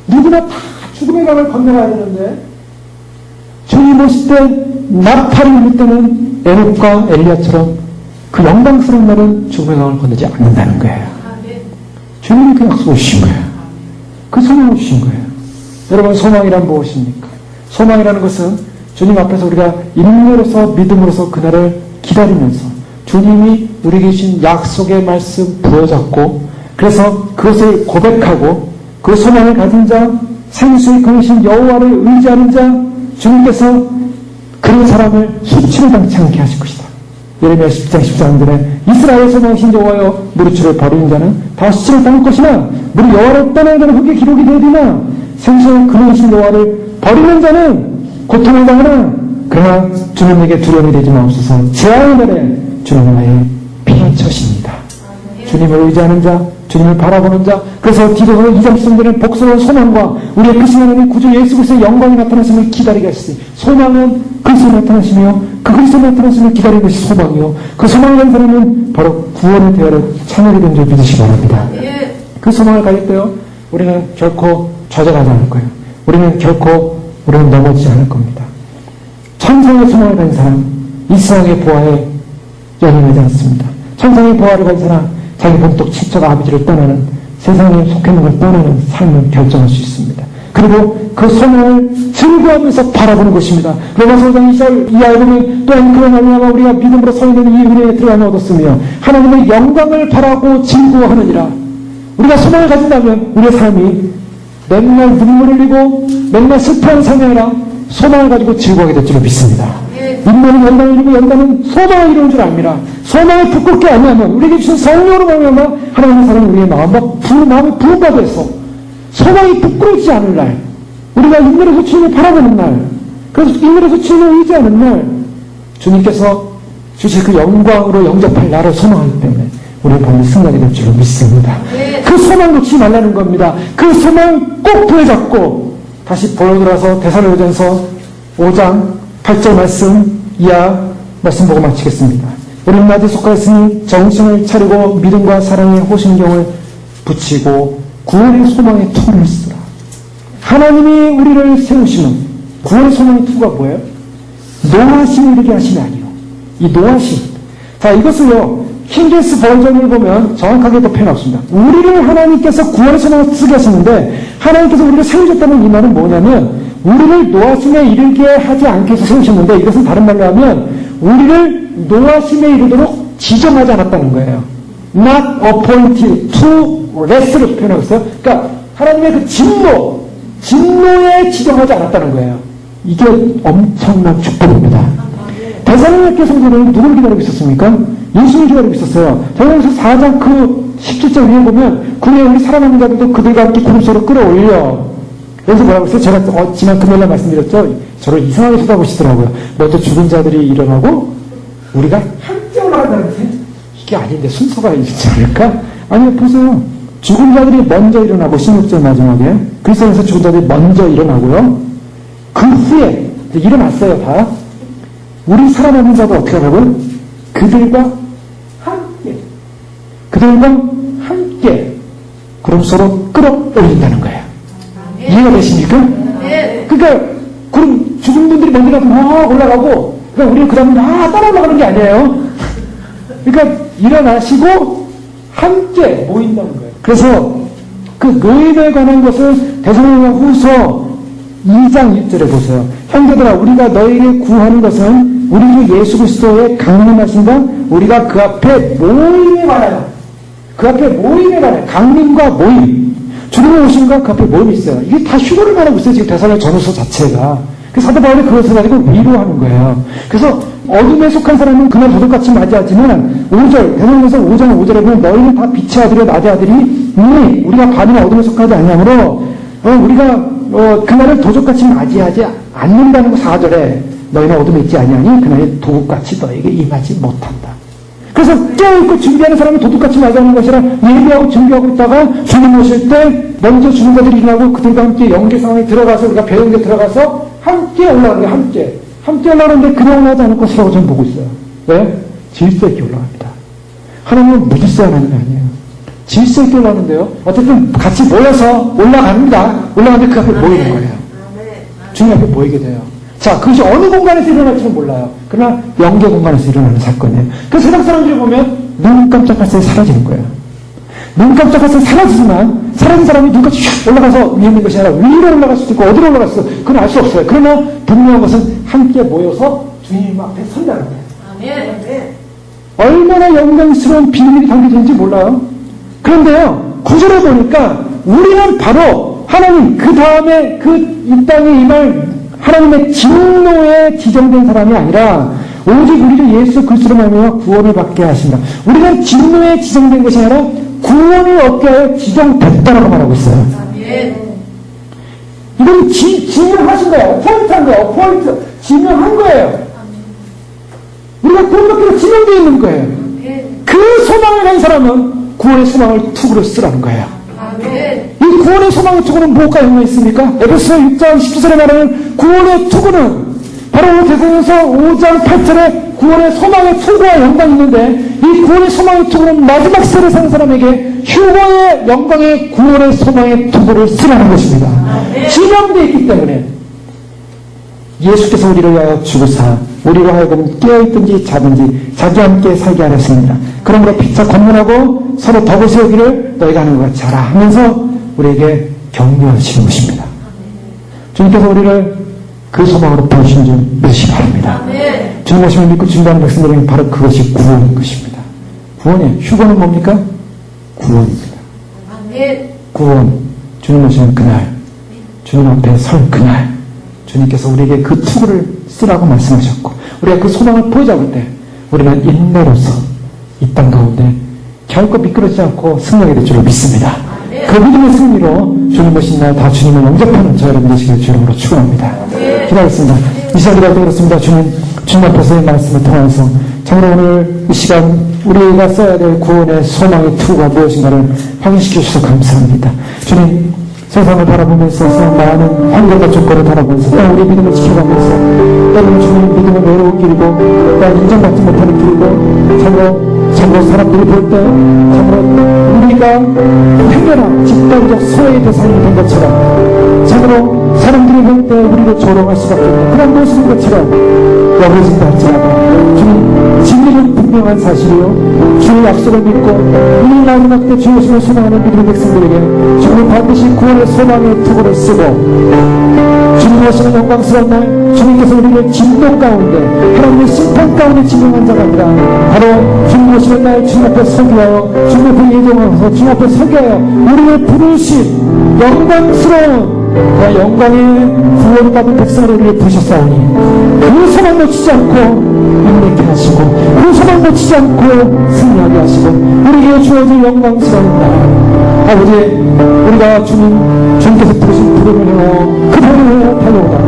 누구나 다 죽음의 강을 건너가야 되는데 주님 오실 때 나팔이 울릴 때는 에녹과 엘리야처럼 그 영광스러운 날은 죽음의 강을 건너지 않는다는 거예요. 주님이 그 약속을 주신 거예요. 그 소망을 주신 거예요. 여러분, 소망이란 무엇입니까? 소망이라는 것은 주님 앞에서 우리가 인내로서 믿음으로서 그날을 기다리면서 주님이 우리에게 주신 약속의 말씀 부여잡고 그래서 그것을 고백하고 그 소망을 가진 자, 생수의 근신 여호와를 의지하는 자, 주님께서 그런 사람을 수치를 당치 않게 하실 것이다. 예레미야 10장 14절에 이스라엘 소망이신 여호와여 무리추를 버리는 자는 다 수치를 당할 것이나 무릇 여호와를 떠나는 자는 흙에 기록이 되리나 생수의 근원이신 여호와를 버리는 자는 고통을 당하나 그러나 주님에게 두려움이 되지 마옵소서. 재앙의 날에 주님은 나의 피처십니다. 주님을 의지하는 자, 주님을 바라보는 자, 그래서 디도서 2장 13절에는 복수와 소망과 우리의 크신 하나님 구주 예수 그리스도의 영광이 나타나심을 기다리게 하시니 소망은 그리스도 나타나시며 그 그리스도 나타나심을 기다리는 것이 소망이요 그 소망을 가진 사람은 바로 구원의 대화를 참여하게 된 줄 믿으시기 바랍니다. 그 소망을 가질 때요 우리는 결코 좌절하지 않을 거예요. 우리는 넘어지지 않을 겁니다. 천상의 소망을 가진 사람 이 세상의 보화에 연연하지 않습니다. 천상의 보화를 가진 사람 자기 본토 친척 아버지를 떠나는 세상에 속해 있는 걸 떠나는 삶을 결정할 수 있습니다. 그리고 그 소망을 즐거워하면서 바라보는 것입니다. 로마서 5장 2절 이하에 보면 또한 그런 말미암아 우리가 믿음으로 서 있는 이 은혜에 들어가며 얻었으며 하나님의 영광을 바라고 즐거워하느니라. 우리가 소망을 가진다면 우리의 삶이 맨날 눈물을 흘리고 맨날 슬퍼하는 삶이 아니라 소망을 가지고 즐거워하게 될 줄을 믿습니다. 인간은 연단을 이루고 연단은 소망을 이루는 줄 압니다. 소망을 부끄럽게 아니하면 우리에게 주신 성령으로 말미암아 하나님의 사랑이 우리의 마음에 부음받아 있어 소망이 부끄럽지 않을 날 우리가 인간에서 주님을 바라보는 날 그래서 인간에서 주님을 의지하는 날 주님께서 주실 그 영광으로 영접할 날을 소망하기 때문에 우리는 반드시 승리하게 될 줄로 믿습니다. 그 소망 놓치지 말라는 겁니다. 그 소망 꼭 부여잡고 다시 보여들어서 데살로니가전서 5장 8절 말씀 이하 말씀 보고 마치겠습니다. 우리는 낮에 속하였으니 정신을 차리고 믿음과 사랑의 호신경을 붙이고 구원의 소망의 투구를 쓰라. 하나님이 우리를 세우시는 구원의 소망의 투구가 뭐예요? 노하심을 이르게 하심이 아니요. 이 노하심. 자, 이것을요 킹제스 버전을 보면 정확하게 더 표현 없습니다. 우리를 하나님께서 구원의 소망을 쓰게 하시는데 하나님께서 우리를 세우셨다는 이 말은 뭐냐면 우리를 노하심에 이르게 하지 않게 해서 세우셨는데 이것은 다른 말로 하면 우리를 노하심에 이르도록 지정하지 않았다는 거예요. Not appointed to rest로 표현하고 있어요. 그러니까 하나님의 그 진노에 지정하지 않았다는 거예요. 이게 엄청난 축복입니다. 데살로니가 성도는 누구를 기다리고 있었습니까? 예수를 기다리고 있었어요. 저희에서 4장 그 17절 위에 보면 구에 우리 살아남는 자들도 그들과 함께 구름 속으로 끌어올려. 여기서 뭐라고 했어요? 제가 지난 금요일날 말씀드렸죠? 저를 이상하게 쳐다보시더라고요. 먼저 죽은 자들이 일어나고 우리가 함께 올라간다는데 이게 아닌데 순서가 있지 않을까? 아니요, 보세요. 죽은 자들이 먼저 일어나고 16절 마지막에 그리스도에서 죽은 자들이 먼저 일어나고요. 그 후에 일어났어요. 다. 우리 살아남은 자도 어떻게 하라고요? 그들과 함께 구름 속으로 끌어올린다는 거예요. 이해가 되십니까? 네. 그러니까 그럼 죽은 분들이 먼저 가서 막 올라가고 그러니까 우리는 그 다음에 따라 올라가는 게 아니에요. 그러니까 일어나시고 함께 모인다는 거예요. 그래서 그 노임에 관한 것을 데살로니가 후서 2장 1절에 보세요. 형제들아 우리가 너희를 구하는 것은 우리 주 예수 그리스도의 강림하신가 우리가 그 앞에 모임에 관하여 강림과 모임 주님의 오심과 그 앞에 모임이 있어요. 이게 다 휴거를 말하고 있어요. 지금 데살로니가 전후서 자체가. 그 사도 바울이 그것을 가지고 위로하는 거예요. 그래서 어둠에 속한 사람은 그날 도둑같이 맞이하지만 5절 데살로니가서 5장 5절에 보면 너희는 다 빛의 아들이요 낮의 아들이 우리가 밤이나 어둠에 속하지 아니하므로 우리가 그날을 도둑같이 맞이하지 않는다는 거 4절에 너희는 어둠에 있지 아니하니 그날이 도둑같이 너에게 임하지 못한다. 그래서 깨어있고 준비하는 사람이 도둑같이 맞이하는 것이라 예비하고 준비하고 있다가 주님 오실 때 먼저 죽은 자들이 일어나고 그들과 함께 영계 상황에 들어가서 우리가 배영계 들어가서 함께 올라가는 거예요. 함께 올라가는데 그냥 올라가지 않을 것이라고 저는 보고 있어요. 왜? 질서 있게 올라갑니다. 하나님은 무질서 하나님이 아니에요. 질서 있게 올라가는데요. 어쨌든 같이 모여서 올라갑니다. 올라가는데 그 앞에 모이는 거예요. 주님 앞에 모이게 돼요. 자, 그것이 어느 공간에서 일어날지는 몰라요. 그러나 영계 공간에서 일어나는 사건이에요. 그 세상 사람들이 보면 눈 깜짝할 새 사라지는 거예요. 눈 깜짝할 새 사라지지만 사라진 사람이 눈까지 슉 올라가서 위에 있는 것이 아니라 위로 올라갈 수도 있고 어디로 올라갈 수도 있고 그건 알 수 없어요. 그러나 분명한 것은 함께 모여서 주님 앞에 선다는 거예요. 아멘. 얼마나 영광스러운 비밀이 담겨있는지 몰라요. 그런데요, 구절에 보니까 우리는 바로 하나님 그 다음에 이 땅에 임할 하나님의 진노에 지정된 사람이 아니라 오직 우리 주 예수 그리스도로 말미암아 구원을 받게 하신다. 우리는 진노에 지정된 것이 아니라 구원을 얻게 하여 지정됐다라고 말하고 있어요. 이건 지명하신 거예요. 포인트한 거예요. 포인트. 지명한 거예요. 우리가 구원받기로 지명되어 있는 거예요. 그 소망을 한 사람은 구원의 소망을 투구로 쓰라는 거예요. 이 구원의 소망의 투구는 뭐가 있습니까? 에베소 6장 19절에 말하는 구원의 투구는 바로 대성에서 5장 8절에 구원의 소망의 투구와 영광이 있는데, 이 구원의 소망의 투구는 마지막 세를 사는 사람에게 휴거의 영광의 구원의 소망의 투구를 쓰라는 것입니다. 지명되어 있기 때문에 예수께서 우리를 위하여 죽으사 우리로 하여금 깨어있든지 자든지 자기와 함께 살게 하였습니다. 그러므로 피차 권면하고 서로 덕을 세우기를 너희가 하는 것 같이 하라 하면서 우리에게 격려하시는 것입니다. 주님께서 우리를 그 소망으로 부르신 줄 믿으시기 바랍니다. 주님 오심을 믿고 준비하는 백성들에게 바로 그것이 구원인 것입니다. 구원이에요. 휴거는 뭡니까? 구원입니다. 구원. 주님 오시는 그날, 주님 앞에 설 그날, 주님께서 우리에게 그 투구를 쓰라고 말씀하셨고, 우리가 그 소망을 포기할 때 우리는 인내로서 이 땅 가운데 결코 미끄러지지 않고 승리하게 될 줄을 믿습니다. 그 믿음의 승리로 주님 오신 날 다 주님을 영접하는 저 여러분 되시길 주님으로 축원합니다. 기도하겠습니다. 이 시간 기도할 때 그렇습니다. 주님 앞에서의 말씀을 통해서 정말 오늘 이 시간 우리가 써야 될 구원의 소망의 투구가 무엇인가를 확인시켜 주셔서 감사합니다. 주님, 세상을 바라보면서 많은 환경과 조건을 바라보면서 또 우리 믿음을 지켜가면서 때로는 주님 믿음을 외로운 길이고 또 인정받지 못하는 길이고 참으로 사람들이 볼 때 참으로 우리가 행여나 집단적 소외의 대상이 된 것처럼 참으로 사람들이 볼 때 우리를 조롱할 수밖에 없는 그런 모습인 것처럼 여겨진다 할지라도 주님 진리는 분명한 사실이요 주의 약속을 믿고 이 마지막 때 주의 오심을 소망하는 믿음의 백성들에게 주님은 반드시 구원의 소망의 투구를 쓰고 주님 오시는 영광스러운 날 주님께서 우리를 진노 가운데 하나님의 심판 가운데 지명한 자가 아니라 바로 주님 오시는 날 주님 앞에 서게 하여 주님 앞에 예정하셔서 주님 앞에 서게 하여 우리를 부르신 영광스러운 그 영광의 구원을 받은 백성을 우리를 부르셨사오니 그 소망 놓치지 않고 인내케 하시고 그 소망 놓치지 않고 승리하게 하시고 우리에게 주어질 영광스러운 날 아버지 우리가 주님께서 부르신 부름을 헤어 그 부름을 헤어 달려오다가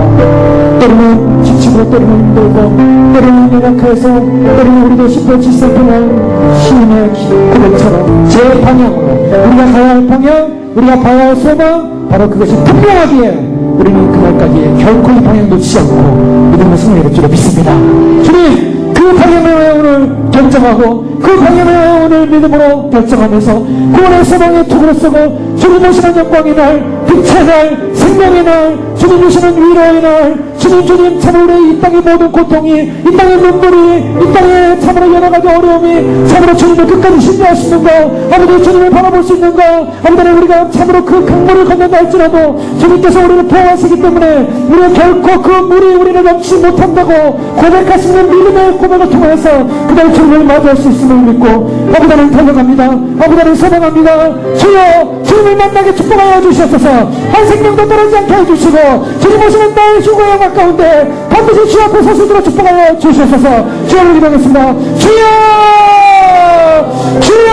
때로는 지치고 때로는 힘들고 때로는 연약해서 때로는 우리도 10번 7cm만 시인의 고백처럼 제 방향으로 우리가 가야 할 방향 우리가 봐야 할 소망 바로 그것이 분명하기에 우리는 그날까지 결코 이 방향 놓치지 않고 믿음의 승리를 줄로 믿습니다. 주님 그 방향을 오늘 결정하고 그 방향을 오늘 믿음으로 결정하면서 구원의 소망의 투구를 쓰고 주님 오시는 영광의 날 빛의 날 생명의 날 주님 오시는 위로의 날 주님 참으로 이 땅의 모든 고통이 이 땅의 눈물이 이 땅의 참으로 여러 가지 어려움이 참으로 주님을 끝까지 신뢰할 수 있는가 아버지 주님을 바라볼 수 있는가 아버지 우리가 참으로 그 강물을 건넌다 할지라도 주님께서 우리를 보호하시기 때문에 우리가 결코 그 물이 우리를 넘치지 못한다고 고백할 수 있는 믿음의 고백을 통해서 그날 주님을 맞이할 수 있음을 믿고 아버지는 달려갑니다. 아버지는 소망합니다. 주여 주님을 만나게 축복하여 주시옵소서. 한 생명도 떨어지지 않게 해주시고 주님 오시는 날 휴거의 영광 가운데 반드시 주 앞에 서수들어 축복하여 주시옵소서. 주여를 기도하겠습니다. 주여 주여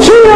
주여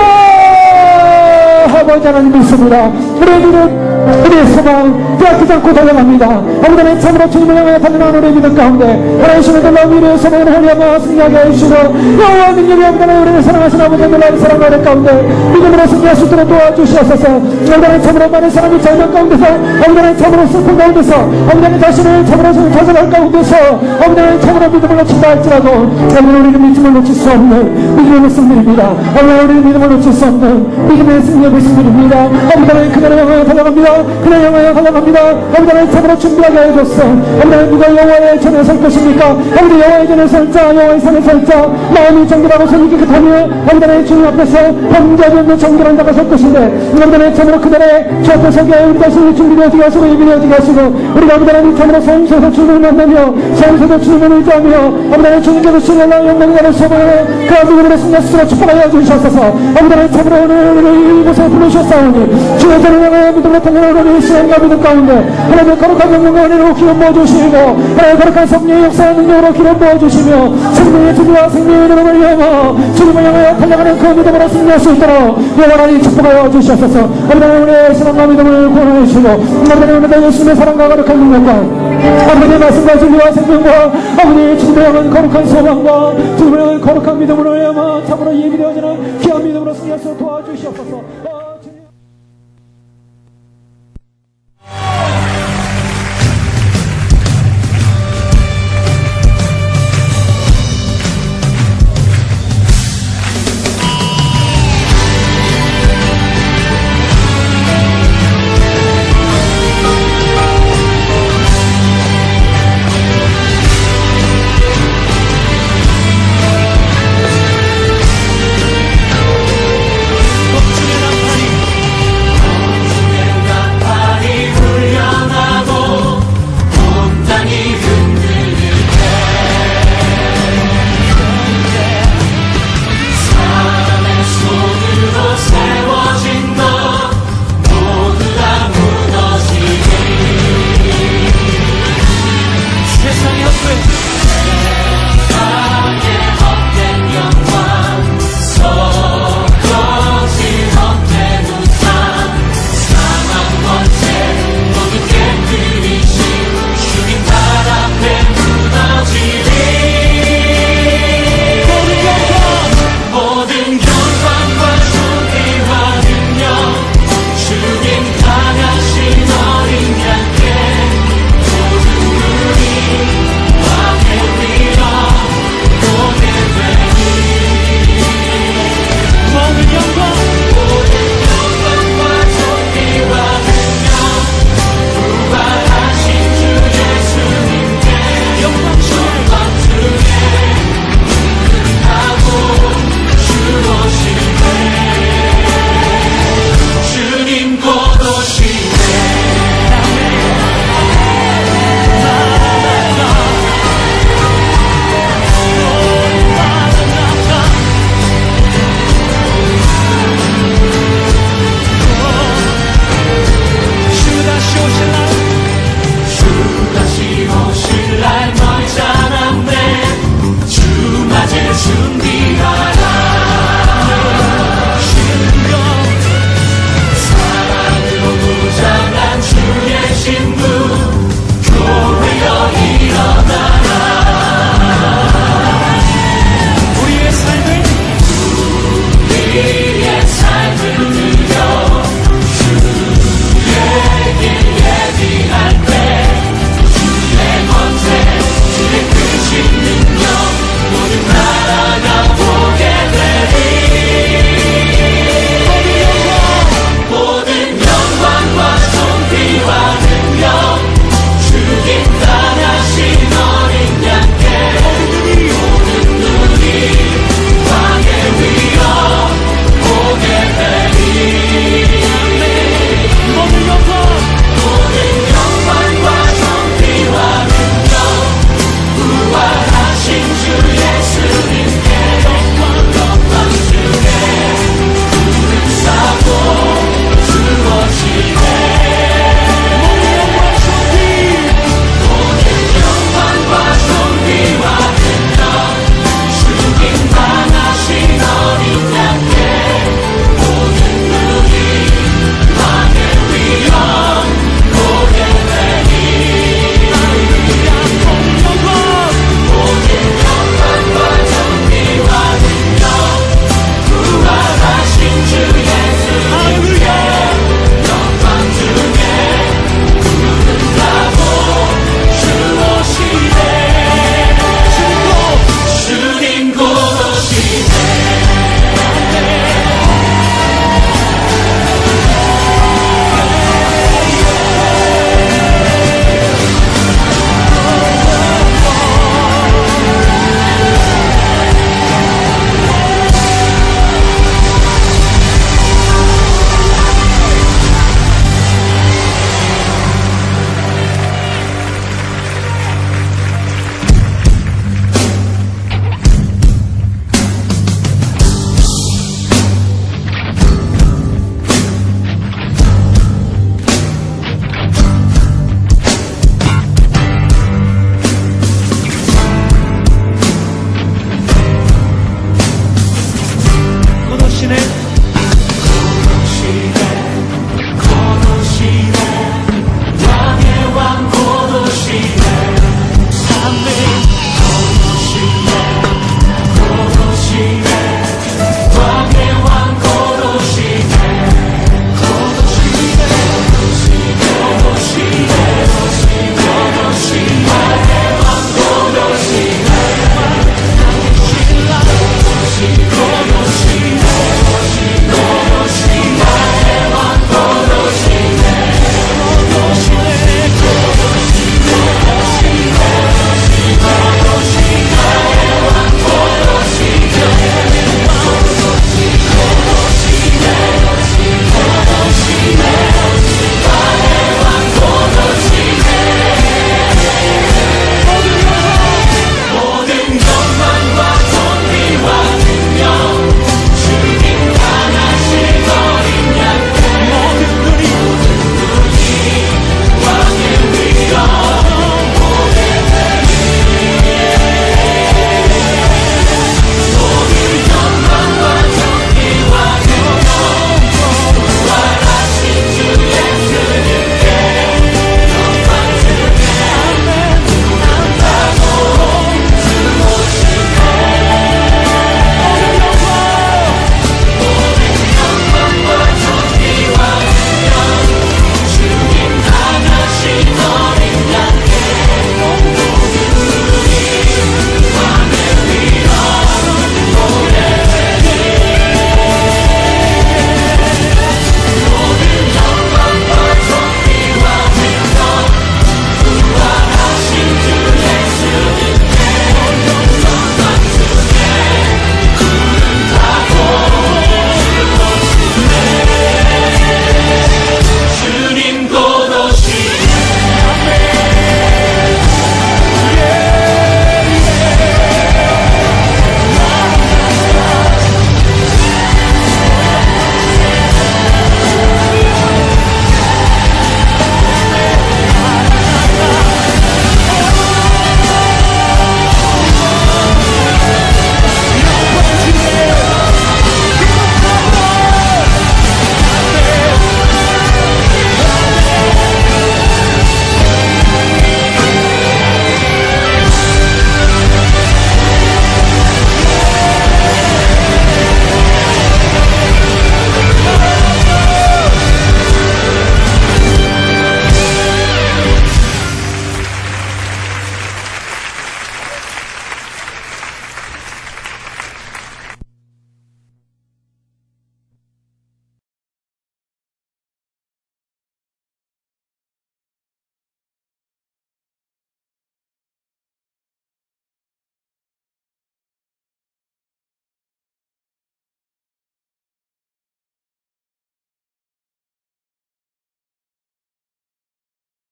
아버지 하나님 믿습니다. 우리의 믿음 우리의 소망 빼앗기지 않고 달려갑니다. 아버지는 참으로 주님을 향해 달려나가는 우리의 믿음 가운데 하나님 신의 놀라운 위로의 소망을 하려고 승리하게 해주시고 여호와 능력이 없는 우리를 사랑하시는 아버지의 놀라운 사랑과 은혜 가운데 믿음으로 승리할 수 있도록 도와주시옵소서. 아버지는 참으로 많은 사람이 절망 가운데서 아버지는 참으로 슬픔 가운데서 아버지는 자신을 참으로 좌절할 가운데서 아버지는 참으로 믿음을 놓친다 할지라도 아버지는 우리는 믿음을 놓칠 수 없는 믿음의 승리입니다. 아버지는 우리는 믿음을 놓칠 수 없는 믿음의 승리의 승리입니다. 아버지는 그날을 향하여 달려갑니다. 그날 향하여 달려갑니다. 아버지는 참으로 준비하게 해줬어. 아버지는 누가 여호와의 전에 설 것입니까? 아버지 여호와의 전에 설자 여호와의 산에 설자 마음이 정결하고 손이 깨끗하며 아버지는 주님 앞에서 범죄하지 없는 정결한 자가 설 것인데 아버지는 참으로 그날에 주 앞에 서게 우리 자신이 준비되어지게 하시고 예비되어지게 하시고 우리가 아버지는 참으로 성소에서 주님을 만나며 성소에서 주님을 의지하며 아버지는 주님께서 신뢰하는 영광을 소망하며 그 아버지를 승리하시고 축복하여 주시옵소서. 아버지는 참으로 오늘 이곳에 부르셨사오니 주의 전을 향하여 믿음으로 하나님의 시간과 믿음 가운데 하나님의 거룩한 영광과 은혜로 기름 부어주시고 하나님의 거룩한 성령의 역사의 능력으로 기름 부어주시며 생명의 주와 생명의 이름을 위하여 주님을 향하여 달려가는 그 믿음으로 승리할 수 있도록 영원히 축복하여 주시옵소서. 아버지 하나님의 사랑과 믿음을 구원하여 주시고 아버지 하나님의 예수님의 사랑과 거룩한 능력과 아버지의 말씀과 진리와 생명과 아버지의 주님을 향한 거룩한 소망과 주님을 향한 거룩한 믿음으로 위하여 참으로 예비되어지는 귀한 믿음으로 승리할 수 도와주시옵소서.